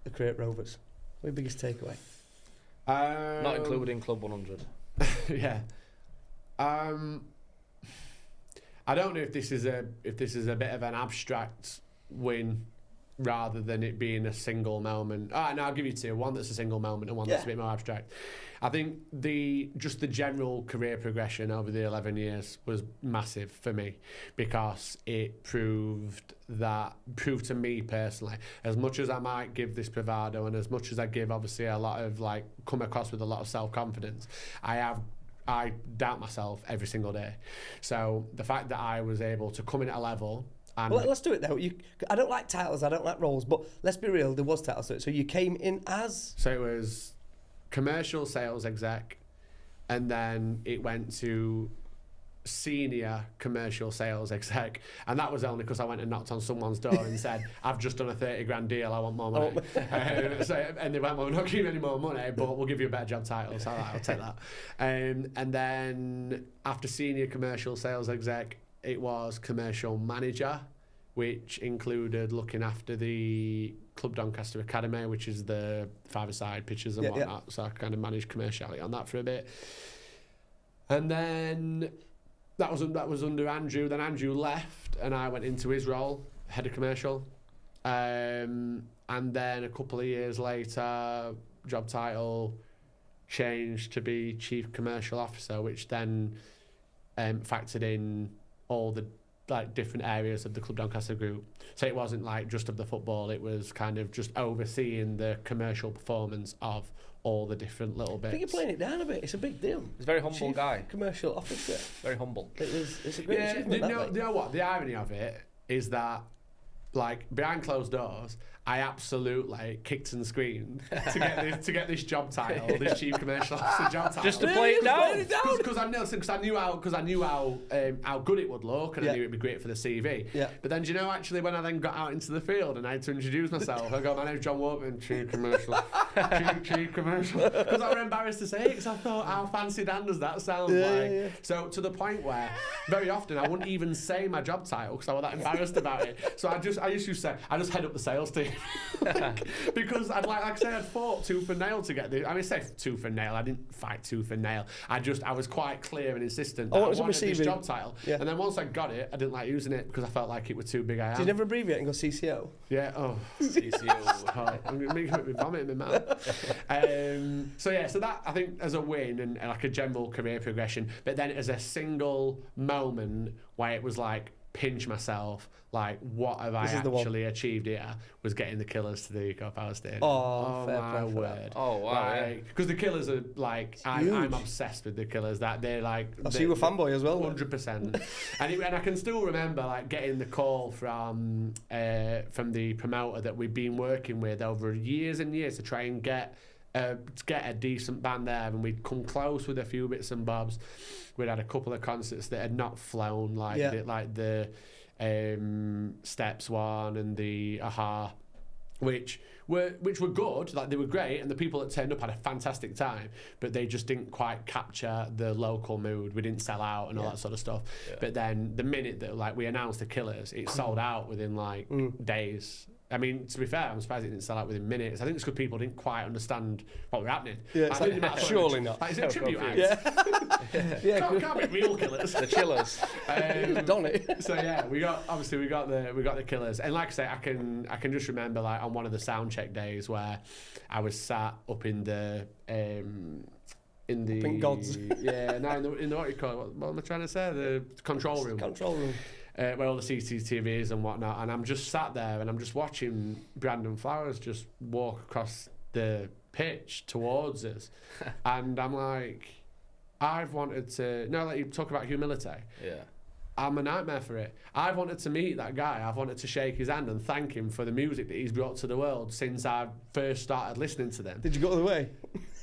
the Create Rovers? What was your biggest takeaway? Not including Club 100. Yeah. I don't know if this is a bit of an abstract win rather than it being a single moment. And I'll give you two. One that's a single moment and one that's a bit more abstract. I think the general career progression over the 11 years was massive for me because it proved to me personally, as much as I might give this bravado and as much as I give obviously a lot of come across with a lot of self-confidence, I doubt myself every single day. So the fact that I was able to come in at a level. Well, let's do it though. I don't like titles, I don't like roles, but let's be real, there was titles. So you came in as? So it was commercial sales exec, and then it went to senior commercial sales exec, and that was only because I went and knocked on someone's door and said, I've just done a 30 grand deal, I want more money. And they went, well, we're not giving you any more money, but we'll give you a better job title. So I'll take that. And then after senior commercial sales exec, it was commercial manager, which included looking after the Club Doncaster Academy, which is the five-a-side pitches and whatnot. Yeah. So I kind of managed commerciality on that for a bit. And then that was under Andrew. Then Andrew left, and I went into his role, head of commercial. And then a couple of years later, job title changed to be chief commercial officer, which then factored in all the like different areas of the Club Doncaster group. So it wasn't like just of the football, it was kind of just overseeing the commercial performance of all the different little bits. I think you're playing it down a bit. It's a big deal. He's a very humble Chief guy. Commercial officer. Very humble. It's a great Yeah, achievement. you know what? The irony of it is that, like, behind closed doors, I absolutely kicked and screamed to get this job title, this chief commercial officer job title, Just to play it down. Because I knew how good it would look, and I knew it'd be great for the CV. Yeah. But then, do you know, actually, when I then got out into the field and I had to introduce myself, I go, my name's John Warburton, chief commercial, chief commercial, because I was embarrassed to say it, because I thought, how fancy Dan does that sound like? Yeah. So to the point where very often I wouldn't even say my job title because I was that embarrassed about it. So I used to say, I just head up the sales team. Because I'd like I say, I'd fought tooth and nail to get this. I mean, say tooth and nail. I didn't fight tooth and nail. I was quite clear and insistent that I wanted this job title. Yeah. And then once I got it, I didn't like using it because I felt like it was too big. Did you never abbreviate and go CCO? Yeah. Oh, CCO. I'm making me vomit in my mouth. So that I think as a win and like a general career progression, but then as a single moment where it was like pinch myself, like what have I actually achieved here, was getting the Killers to the Eco Power Stadium. Oh my word. Oh wow. Because the Killers are like, I'm obsessed with the Killers. That they're like, so you were a fanboy as well? 100%. and I can still remember like getting the call from the promoter that we've been working with over years and years to try and get a decent band there, and we'd come close with a few bits and bobs. We'd had a couple of concerts that had not flown, like the Steps one and the Aha, which were good, like they were great, and the people that turned up had a fantastic time, but they just didn't quite capture the local mood. We didn't sell out and all that sort of stuff. Yeah. But then the minute that like we announced the Killers, it sold out within like days. I mean, to be fair, I'm surprised it didn't sell out within minutes. I think it's because people didn't quite understand what were happening. Yeah, surely not. Like, is it a tribute act? Yeah. Can't be real Killers. The Chillers. Done it. So yeah, we got the Killers, and like I say, I can just remember like on one of the sound check days where I was sat up in the Pink Gods. In the what you call it? What am I trying to say? The control room. Control room. Where all the CCTVs and whatnot, and I'm just sat there and I'm just watching Brandon Flowers just walk across the pitch towards us, and I'm like, I've wanted to. No, like you talk about humility. Yeah. I'm a nightmare for it. I've wanted to meet that guy. I've wanted to shake his hand and thank him for the music that he's brought to the world since I first started listening to them. Did you go the way?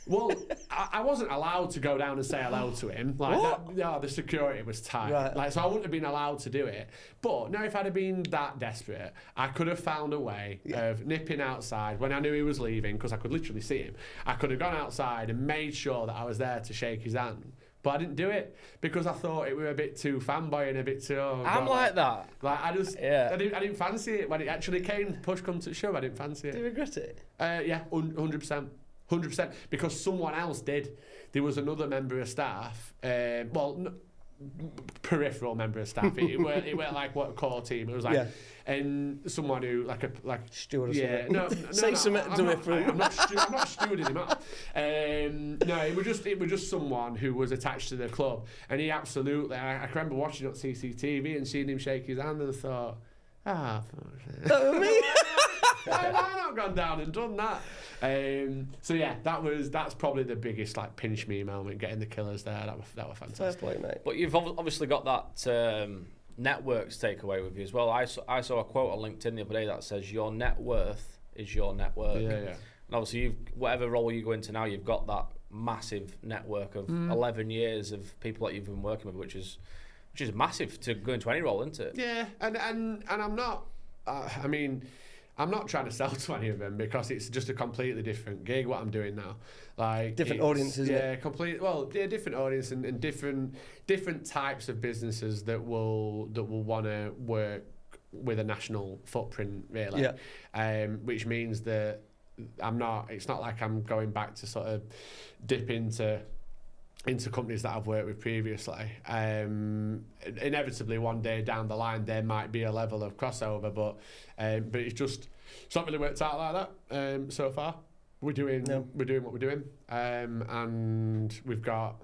Well, I wasn't allowed to go down and say hello to him. Like the security was tight. Right. Like, so I wouldn't have been allowed to do it. But now, if I'd have been that desperate, I could have found a way of nipping outside when I knew he was leaving, because I could literally see him. I could have gone outside and made sure that I was there to shake his hand. But I didn't do it because I thought it were a bit too fanboy and a bit too. I'm like that. Like I didn't fancy it when it actually came. Push come to shove, I didn't fancy it. Do you regret it? Yeah, 100%. 100%, because someone else did. There was another member of staff, peripheral member of staff. It weren't like what core team. It was like, and someone who like steward. Or something. No, I'm not stewarding him up. No, it was just someone who was attached to the club, and he absolutely. I can remember watching it on CCTV and seeing him shake his hand, and I thought, me. Why not gone down and done that? So yeah, that's probably the biggest like pinch me moment, getting the Killers there. That were fantastic. Fair play, mate. But you've obviously got that networks takeaway with you as well. I saw a quote on LinkedIn the other day that says your net worth is your network. Yeah. And obviously, whatever role you go into now, you've got that massive network of 11 years of people that you've been working with, which is massive to go into any role, isn't it? Yeah, and I'm not. I'm not trying to sell to any of them because it's just a completely different gig what I'm doing now. Like different audiences. Yeah, different audience and different types of businesses that will want to work with a national footprint, really. Yeah. Which means that it's not like I'm going back to sort of dip into companies that I've worked with previously. Inevitably, one day down the line, there might be a level of crossover, but it's not really worked out like that so far. We're doing what we're doing, and we've got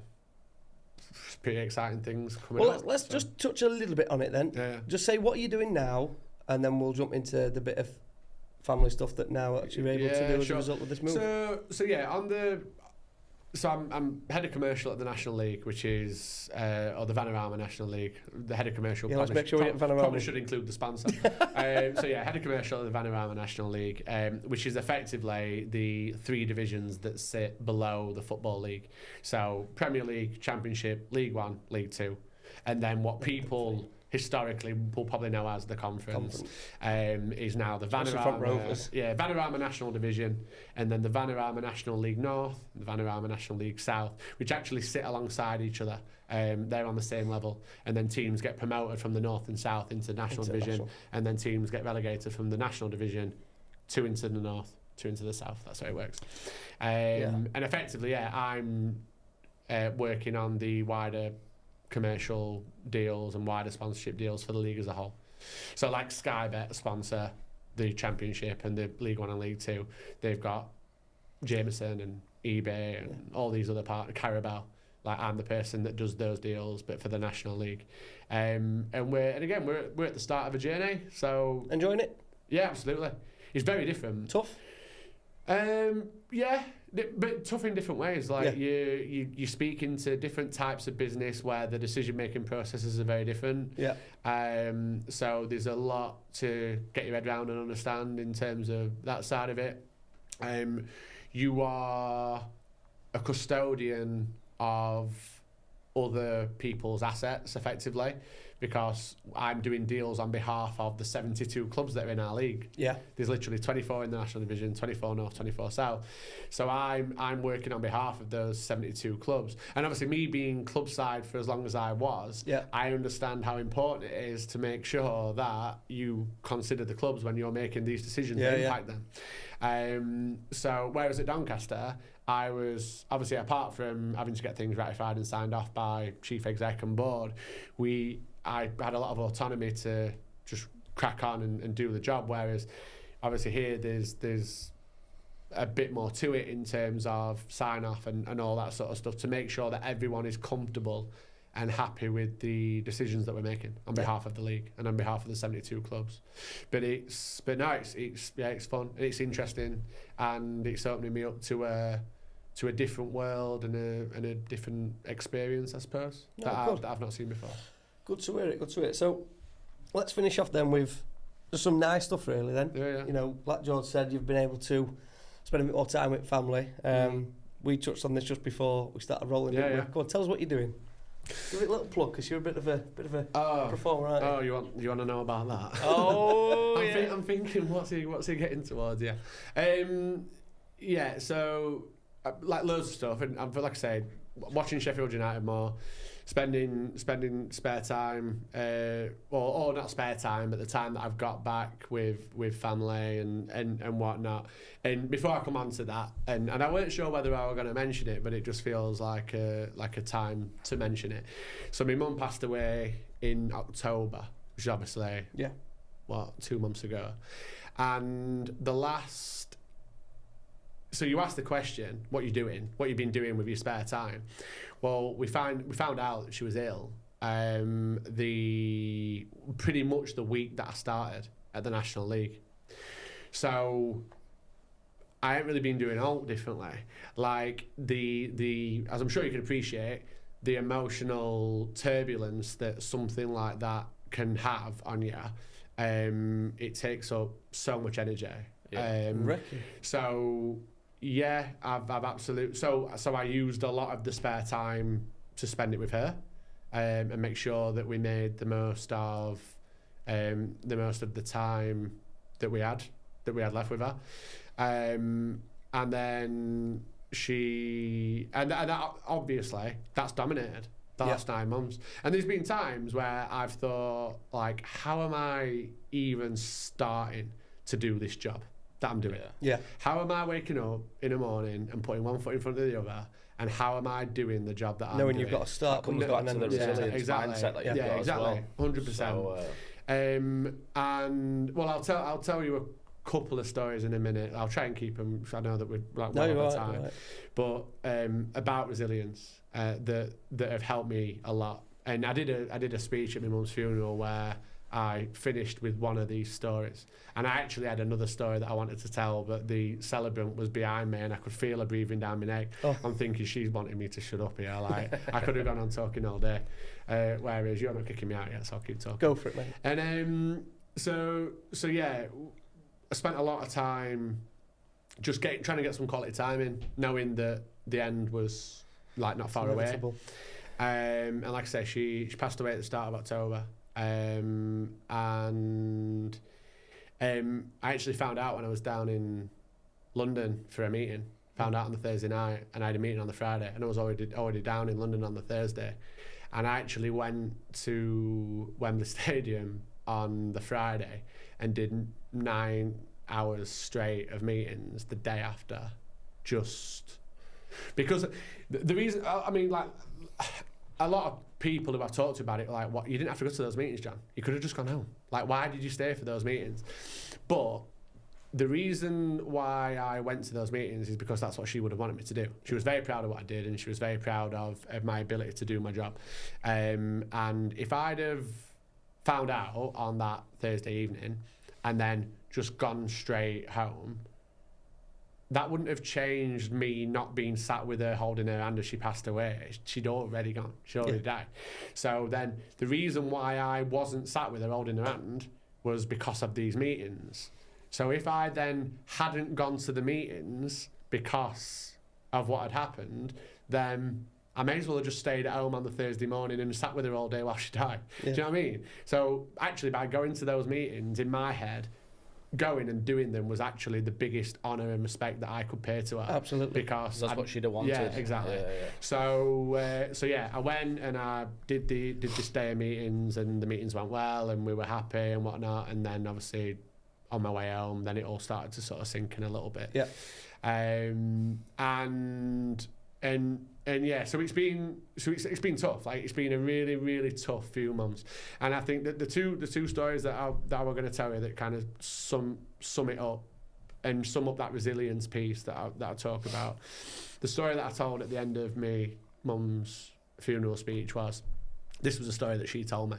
pretty exciting things coming Well, up. let's just touch a little bit on it then. Yeah. Just say what you're doing now, and then we'll jump into the bit of family stuff that now actually you're able to do as a result of this move. So I'm head of commercial at the National League, which is or the Vanarama National League. The head of commercial. Yeah, let's make sure we get Vanarama. Probably should include the sponsor. Head of commercial at the Vanarama National League, which is effectively the 3 divisions that sit below the Football League. So Premier League, Championship, League One, League Two, and then what people historically will probably know as the conference. Is now the Vanarama National Division, and then the Vanarama National League North, the Vanarama National League South, which actually sit alongside each other. They're on the same level, and then teams get promoted from the North and South into National Division, and then teams get relegated from the National Division 2 into the North, 2 into the South. That's how it works. And effectively, I'm working on the wider commercial deals and wider sponsorship deals for the league as a whole. So like Sky Bet sponsor the Championship and the League One and League Two. They've got Jameson and eBay and all these other Carabao. Like I'm the person that does those deals, but for the National League. And we're at the start of a journey. So enjoying it? Yeah, absolutely. It's very different. Tough? Yeah, but tough in different ways. Like you speak into different types of business where the decision-making processes are very different. Yeah. So there's a lot to get your head around and understand in terms of that side of it. You are a custodian of other people's assets, effectively, because I'm doing deals on behalf of the 72 clubs that are in our league. Yeah. There's literally 24 in the National Division, 24 North, 24 South. So I'm working on behalf of those 72 clubs. And obviously me being club side for as long as I was, I understand how important it is to make sure that you consider the clubs when you're making these decisions that impact them. So whereas at Doncaster, I was obviously, apart from having to get things ratified and signed off by chief exec and board, I had a lot of autonomy to just crack on and do the job. Whereas obviously here there's a bit more to it in terms of sign off and all that sort of stuff to make sure that everyone is comfortable and happy with the decisions that we're making on behalf of the league and on behalf of the 72 clubs. But it's fun, it's interesting, and it's opening me up to a different world and a different experience, I suppose, that I've not seen before. Good to hear it. So let's finish off then with just some nice stuff, really. Then, you know, like George said, you've been able to spend a bit more time with family. We touched on this just before we started rolling. Go on, tell us what you're doing. Give it a little plug, because you're a bit of a performer, aren't you? Oh, you want to know about that? Oh, I'm thinking, what's he getting towards? So like loads of stuff, and like I say, watching Sheffield United more, spending spare time, or not spare time, but the time that I've got back with family and whatnot. And before I come on to that, and I weren't sure whether I was going to mention it, but it just feels like a time to mention it. So my mum passed away in October, which is obviously 2 months ago, and the last. So you asked the question, what you've been doing with your spare time. Well, we found out that she was ill pretty much the week that I started at the National League. So I haven't really been doing all differently. Like the as I'm sure you can appreciate, the emotional turbulence that something like that can have on you, it takes up so much energy. I've absolutely. So I used a lot of the spare time to spend it with her, and make sure that we made the most of the time that we had left with her, and then that, obviously that's dominated the last 9 months. And there's been times where I've thought, like, how am I even starting to do this job that I'm doing? How am I waking up in the morning and putting one foot in front of the other, and how am I doing the job that I'm doing? Knowing you've got to start, comes back to the resilience mindset that you've got exactly, as well. 100%. So, and well, I'll tell you a couple of stories in a minute. I'll try and keep them. I know that we're like well over time, but about resilience. that have helped me a lot. And I did a speech at my mum's funeral where I finished with one of these stories. And I actually had another story that I wanted to tell, but the celebrant was behind me and I could feel her breathing down my neck. Oh. I'm thinking she's wanting me to shut up here. Like, I could have gone on talking all day. Whereas you're not kicking me out yet, so I'll keep talking. Go for it, mate. And so yeah, I spent a lot of time just trying to get some quality time in, knowing that the end was like not far away. And like I say, she passed away at the start of October. And I actually found out when I was down in London for a meeting. Found out on the Thursday night, and I had a meeting on the Friday, and I was already down in London on the Thursday. And I actually went to Wembley Stadium on the Friday and did 9 hours straight of meetings the day after, just because the reason, I mean, like, a lot of people who I've talked to about it, like, what, you didn't have to go to those meetings, John. You could have just gone home. Like, why did you stay for those meetings? But the reason why I went to those meetings is because that's what she would have wanted me to do. She was very proud of what I did, and she was very proud of my ability to do my job. And if I'd have found out on that Thursday evening and then just gone straight home, that wouldn't have changed me not being sat with her, holding her hand as she passed away. She'd already gone. She'd already died. So then the reason why I wasn't sat with her, holding her hand, was because of these meetings. So if I then hadn't gone to the meetings because of what had happened, then I may as well have just stayed at home on the Thursday morning and sat with her all day while she died. Yeah. Do you know what I mean? So actually, by going to those meetings, in my head, going and doing them was actually the biggest honour and respect that I could pay to her. Absolutely. Because that's what she'd have wanted. Yeah, exactly. Yeah. So yeah, I went and I did this day of meetings, and the meetings went well, and we were happy and whatnot. And then obviously on my way home, then it all started to sort of sink in a little bit. Yeah. And yeah, so it's been tough. Like, it's been a really, really tough few months. And I think that the two stories that we're going to tell you that kind of sum it up and sum up that resilience piece that I talk about. The story that I told at the end of my mum's funeral speech was a story that she told me,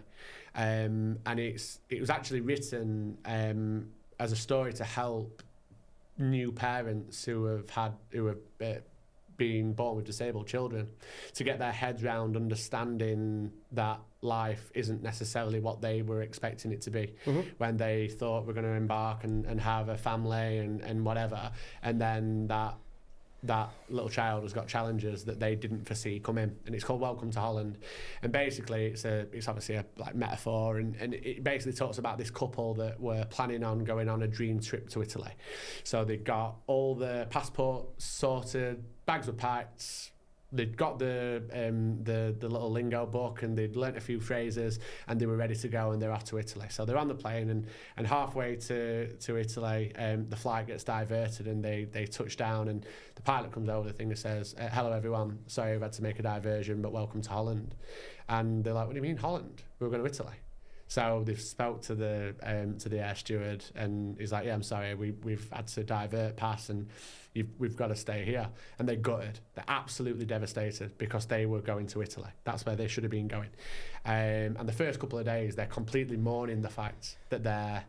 and it was actually written as a story to help new parents who have being born with disabled children, to get their heads round understanding that life isn't necessarily what they were expecting it to be when they thought we're going to embark and have a family and whatever, and then that little child has got challenges that they didn't foresee coming, and it's called Welcome to Holland. And basically it's obviously a like metaphor, and it basically talks about this couple that were planning on going on a dream trip to Italy. So they got all the passports sorted, bags were packed, they'd got the little lingo book, and they'd learnt a few phrases, and they were ready to go, and they're off to Italy. So they're on the plane, and halfway to Italy, the flight gets diverted, and they touch down, and the pilot comes over the thing and says, "Hello everyone, sorry I've had to make a diversion, but welcome to Holland." And they're like, "What do you mean Holland? We're going to Italy." So they've spoke to the air steward, and he's like, "Yeah, I'm sorry, we've had to divert past, and we've got to stay here." And they're gutted. They're absolutely devastated, because they were going to Italy. That's where they should have been going. And the first couple of days, they're completely mourning the fact that they're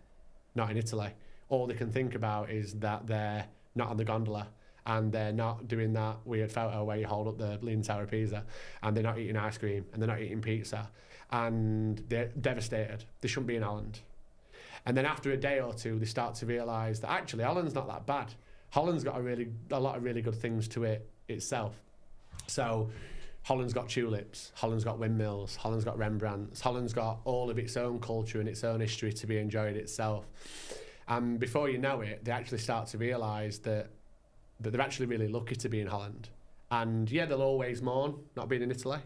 not in Italy. All they can think about is that they're not on the gondola, and they're not doing that weird photo where you hold up the Leaning Tower of Pisa, and they're not eating ice cream, and they're not eating pizza. And they're devastated. They shouldn't be in Holland. And then after a day or two, they start to realise that actually Holland's not that bad. Holland's got a lot of really good things to it itself. So Holland's got tulips, Holland's got windmills, Holland's got Rembrandts, Holland's got all of its own culture and its own history to be enjoyed itself. And before you know it, they actually start to realise that they're actually really lucky to be in Holland. And yeah, they'll always mourn not being in Italy,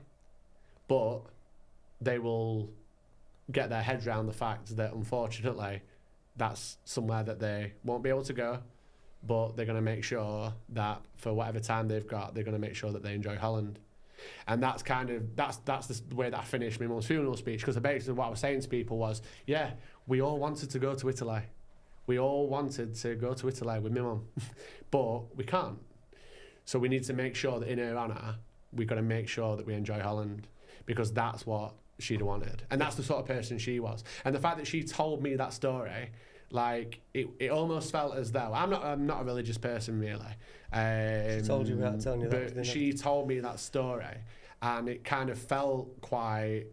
but they will get their heads around the fact that unfortunately that's somewhere that they won't be able to go, but they're going to make sure that for whatever time they've got, they're going to make sure that they enjoy Holland. And that's the way that I finished my mum's funeral speech, because basically what I was saying to people was, yeah, we all wanted to go to Italy. We all wanted to go to Italy with my mum, but we can't. So we need to make sure that in her honour got to make sure that we enjoy Holland, because that's what she'd wanted, and that's the sort of person she was. And the fact that she told me that story, like it almost felt as though I'm not a religious person really. She told you without telling you that. But she told me that story, and it kind of felt quite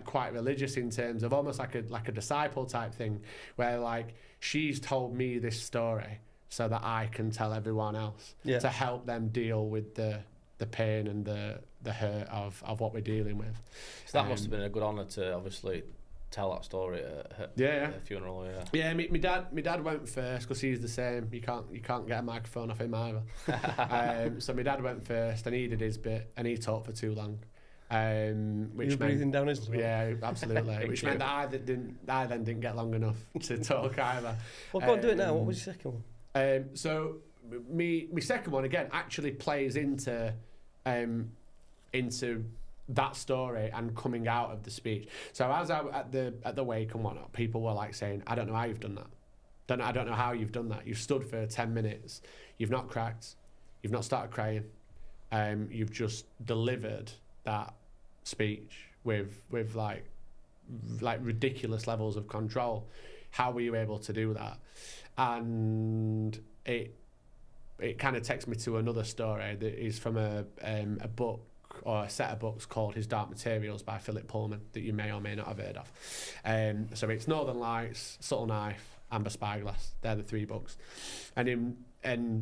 quite religious in terms of almost like a disciple type thing, where like she's told me this story so that I can tell everyone else to help them deal with the pain and the hurt of what we're dealing with. So that must have been a good honour to obviously tell that story at her funeral. Yeah, my dad went first because he's the same. You can't get a microphone off him either. So my dad went first, and he did his bit, and he talked for too long. Which you were breathing down his throat. Yeah, absolutely. Which meant that I then didn't get long enough to talk either. Well, go on, do it now. What was your second one? So my second one again actually plays into that story and coming out of the speech. So as I at the wake and whatnot, people were like saying, "I don't know how you've done that. I don't know how you've done that. You've stood for 10 minutes. You've not cracked. You've not started crying. You've just delivered that speech with like ridiculous levels of control. How were you able to do that?" And it kind of takes me to another story that is from a book, or a set of books called His Dark Materials by Philip Pullman, that you may or may not have heard of. So it's Northern Lights, Subtle Knife, Amber Spyglass. They're the 3 books. And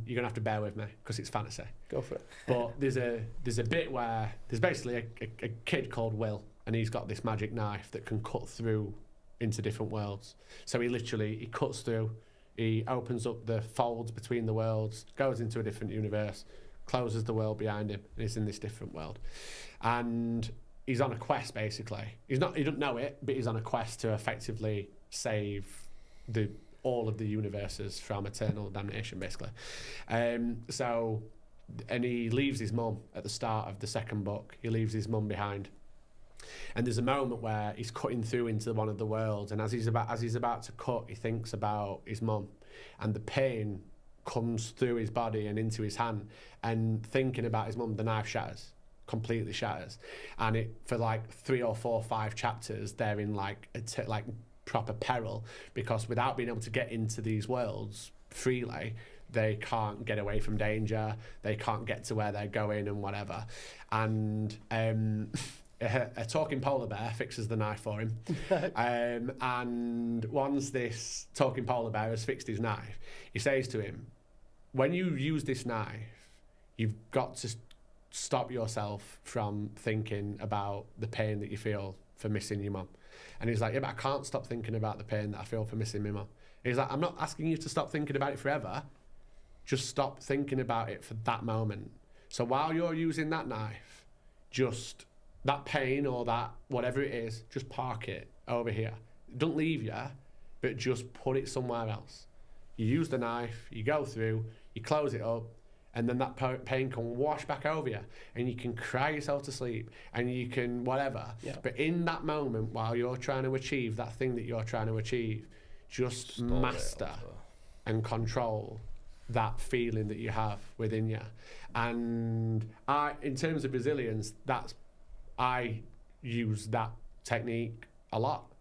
you're going to have to bear with me because it's fantasy. Go for it. But there's a bit where there's basically a kid called Will, and he's got this magic knife that can cut through into different worlds. So he cuts through, he opens up the folds between the worlds, goes into a different universe, closes the world behind him, and he's in this different world. And he's on a quest, basically. He doesn't know it, but he's on a quest to effectively save all of the universes from eternal damnation, basically. And he leaves his mum at the start of the second book. He leaves his mum behind. And there's a moment where he's cutting through into one of the worlds, and as he's about to cut, he thinks about his mum, and the pain comes through his body and into his hand, and thinking about his mum, the knife completely shatters, and it for like 3 or 4 or 5 chapters they're in like proper peril, because without being able to get into these worlds freely, they can't get away from danger, they can't get to where they're going and whatever. And a talking polar bear fixes the knife for him. And once this talking polar bear has fixed his knife, he says to him, "When you use this knife, you've got to stop yourself from thinking about the pain that you feel for missing your mum." And he's like, "Yeah, but I can't stop thinking about the pain that I feel for missing my mum." He's like, "I'm not asking you to stop thinking about it forever. Just stop thinking about it for that moment. So while you're using that knife, just that pain or that whatever it is, just park it over here. Don't leave you, but just put it somewhere else. You use the knife, you go through, you close it up, and then that pain can wash back over you, and you can cry yourself to sleep, and you can whatever. Yeah. But in that moment, while you're trying to achieve that thing that you're trying to achieve, just master and control that feeling that you have within you." And in terms of resilience, I use that technique a lot.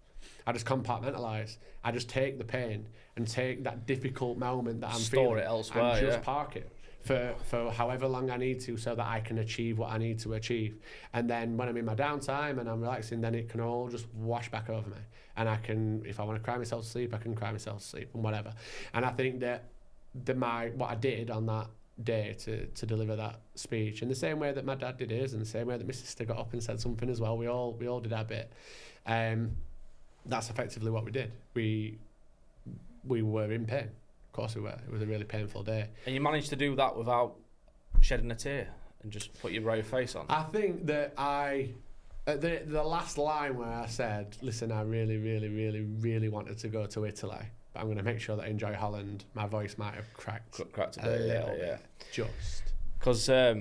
I just compartmentalise. I just take the pain and take that difficult moment that I'm feeling, it elsewhere, and just park it for however long I need to, so that I can achieve what I need to achieve. And then when I'm in my downtime and I'm relaxing, then it can all just wash back over me. And I can, if I want to cry myself to sleep, I can cry myself to sleep and whatever. And I think that what I did on that day to deliver that speech, in the same way that my dad did his, and the same way that my sister got up and said something as well, we all did our bit. That's effectively what we did. We were in pain. Of course we were. It was a really painful day. And you managed to do that without shedding a tear and just put your brave face on? I think that the last line where I said, "Listen, I really, really, really, really wanted to go to Italy, but I'm going to make sure that I enjoy Holland," my voice might have cracked a bit, yeah. Just. Because I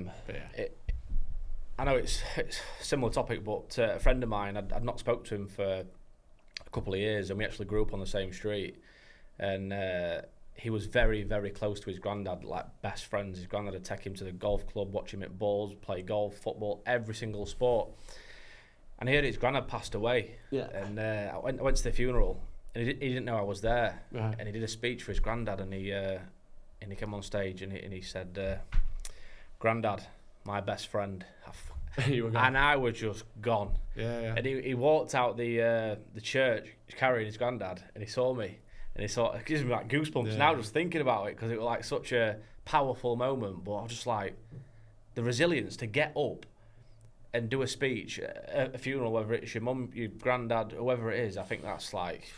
know it's a similar topic, but a friend of mine, I'd not spoke to him for a couple of years, and we actually grew up on the same street. And he was very, very close to his granddad, like best friends. His granddad would take him to the golf club, watch him at balls, play golf, football, every single sport. And he heard his granddad passed away. Yeah. And I went to the funeral, and he didn't know I was there. Right. And he did a speech for his granddad, and he came on stage and he said, "Granddad, my best friend." You were gone. And I was just gone. Yeah. And he walked out the church carrying his granddad, and he saw me, and it gives me like goosebumps now just thinking about it, because it was like such a powerful moment. But I was just like, the resilience to get up and do a speech at a funeral, whether it's your mum, your granddad, whoever it is. I think that's like,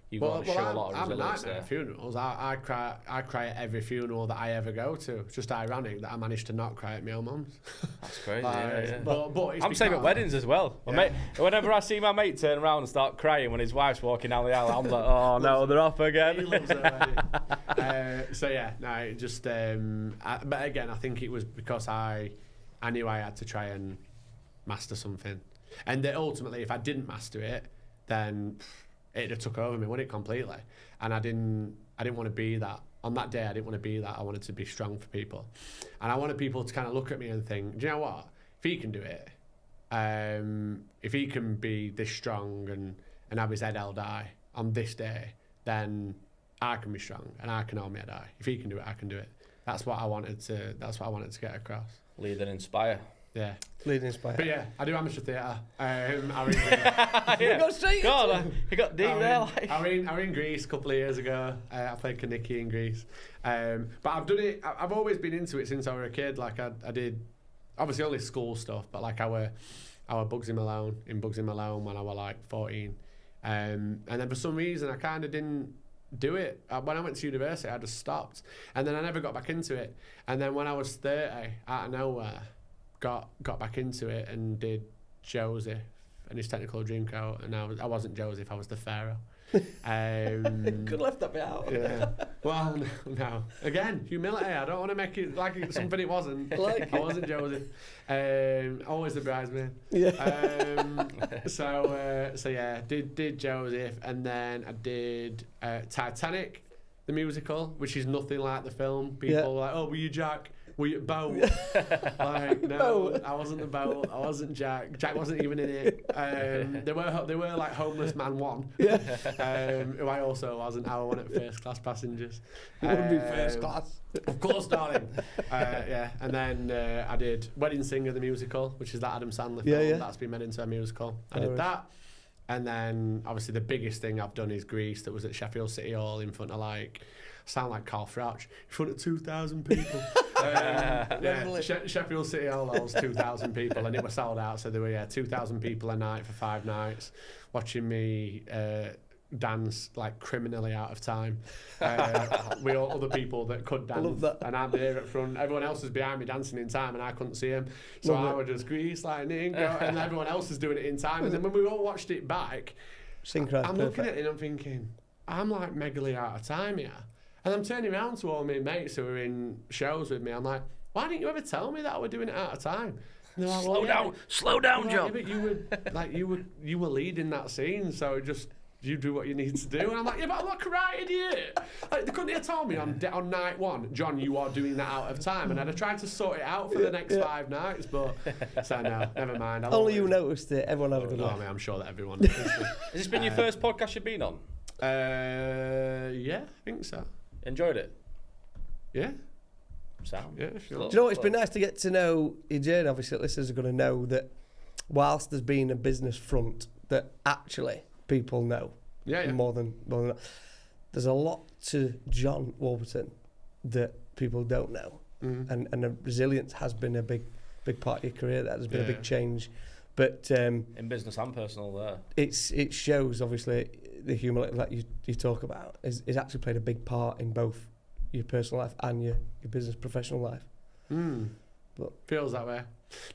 you've got to show a lot of resilience there. I'm a nightmare at funerals. I cry at every funeral that I ever go to. It's just ironic that I managed to not cry at my own mum's. That's crazy. But it's I'm same at weddings as well. Yeah. Whenever I see my mate turn around and start crying when his wife's walking down the aisle, I'm like, oh no, they're off again. He loves it already. But again, I think it was because I knew I had to try and master something, and that ultimately, if I didn't master it, then it'd have took over me, wouldn't it, completely? And I didn't want to be that. On that day, I didn't want to be that. I wanted to be strong for people, and I wanted people to kind of look at me and think, do you know what? If he can do it, if he can be this strong and have his head held high on this day, then I can be strong and I can hold my head high. If he can do it, I can do it. That's what I wanted to get across. Lead and inspire. Yeah. Lead and inspire. But yeah, I do amateur theatre. You got straight into it. You got deep there. I were in Greece a couple of years ago. I played Kaniki in Greece. But I've done it. I've always been into it since I was a kid. Like I did, obviously only school stuff, but like I were Bugsy Malone when I was like 14. And then for some reason I kind of didn't do it. When I went to university, I just stopped. And then I never got back into it. And then when I was 30, out of nowhere, got back into it and did Joseph and his Technicolor Dreamcoat, and I wasn't Joseph, I was the Pharaoh. Could have left that bit out. Yeah. Well, no. Again, humility. I don't want to make it like it's something it wasn't. I wasn't Joseph. Always the bridesmaid. Yeah. So yeah, did Joseph, and then I did Titanic, the musical, which is nothing like the film. People were like, "Oh, were you Jack? Were you boat?" Like, no, I wasn't the boat. I wasn't Jack. Jack wasn't even in it. They were like homeless man one. Who I also wasn't. I was one at first class passengers. You wouldn't be first class. Of course, darling. Yeah, and then I did Wedding Singer the musical, which is that Adam Sandler film that's been made into a musical. I did that. And then obviously the biggest thing I've done is Grease, that was at Sheffield City Hall in front of sound like Carl Frouch, in front of 2,000 people. Sheffield City Hall was 2,000 people, and it was sold out. So there were 2,000 people a night for 5 nights, watching me dance like criminally out of time. With all other people that could dance, and I'm there at front. Everyone else is behind me dancing in time, and I couldn't see them. So I would just Grease lightning, and everyone else is doing it in time. And then when we all watched it back, I'm looking at it and I'm thinking, I'm like megally out of time here. And I'm turning around to all my mates who are in shows with me. I'm like, why didn't you ever tell me that I were doing it out of time? And they're like, slow down, John. But you were leading that scene, so just you do what you need to do. And I'm like, yeah, but I'm like a right idiot. Like, they couldn't have told me on night one, John, you are doing that out of time. And I'd have tried to sort it out for the next 5 nights, but so no, never mind. Only you noticed it. Everyone had a good laugh. I'm sure that everyone noticed it. Has this been your first podcast you've been on? Yeah, I think so. Enjoyed it? Yeah. Sound? Yeah, sure. Do you know what? It's been nice to get to know your journey. Obviously, listeners are going to know that whilst there's been a business front that actually people know more than that, there's a lot to John Warburton that people don't know. And the resilience has been a big part of your career. That has been a big change. But in business and personal there. It shows, obviously, the humility that you talk about is actually played a big part in both your personal life and your business professional life. But feels that way.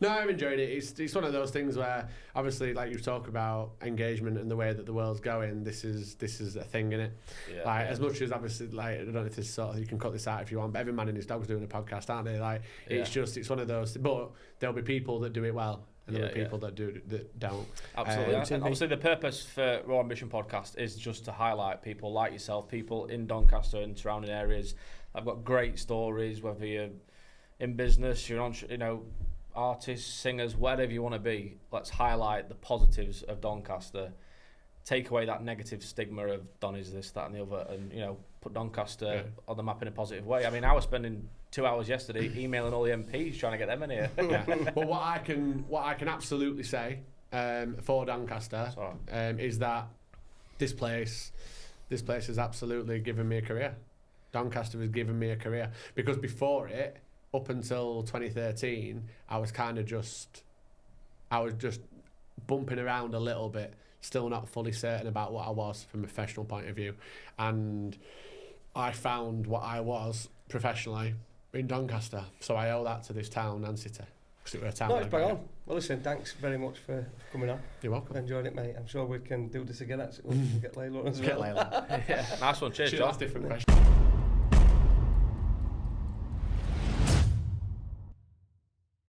No, I've enjoyed it. It's one of those things where obviously, like you talk about engagement and the way that the world's going, this is a thing, innit? As much as obviously, like, I don't know if this sort of, you can cut this out if you want, but every man and his dog's doing a podcast, aren't they? Like, it's one of those, but there'll be people that do it well and there are people that don't. Absolutely. And obviously, the purpose for Raw Ambition podcast is just to highlight people like yourself, people in Doncaster and surrounding areas. I've got great stories, whether you're in business, you're on, artists, singers, whatever you want to be. Let's highlight the positives of Doncaster. Take away that negative stigma of Don is this, that, and the other, and put Doncaster on the map in a positive way. I mean, I was spending 2 hours yesterday emailing all the MPs trying to get them in here. Well, what I can absolutely say for Doncaster is that this place has absolutely given me a career. Doncaster has given me a career, because before it, up until 2013, I was just bumping around a little bit, still not fully certain about what I was from a professional point of view. And I found what I was professionally in Doncaster. So I owe that to this town and city. Because it was a town. No, it's bang on. Well, listen, thanks very much for coming on. You're welcome. I've enjoyed it, mate. I'm sure we can do this again. Actually, we'll get Layla as well. Get Layla. Yeah, nice one. Cheers, John. That's different question.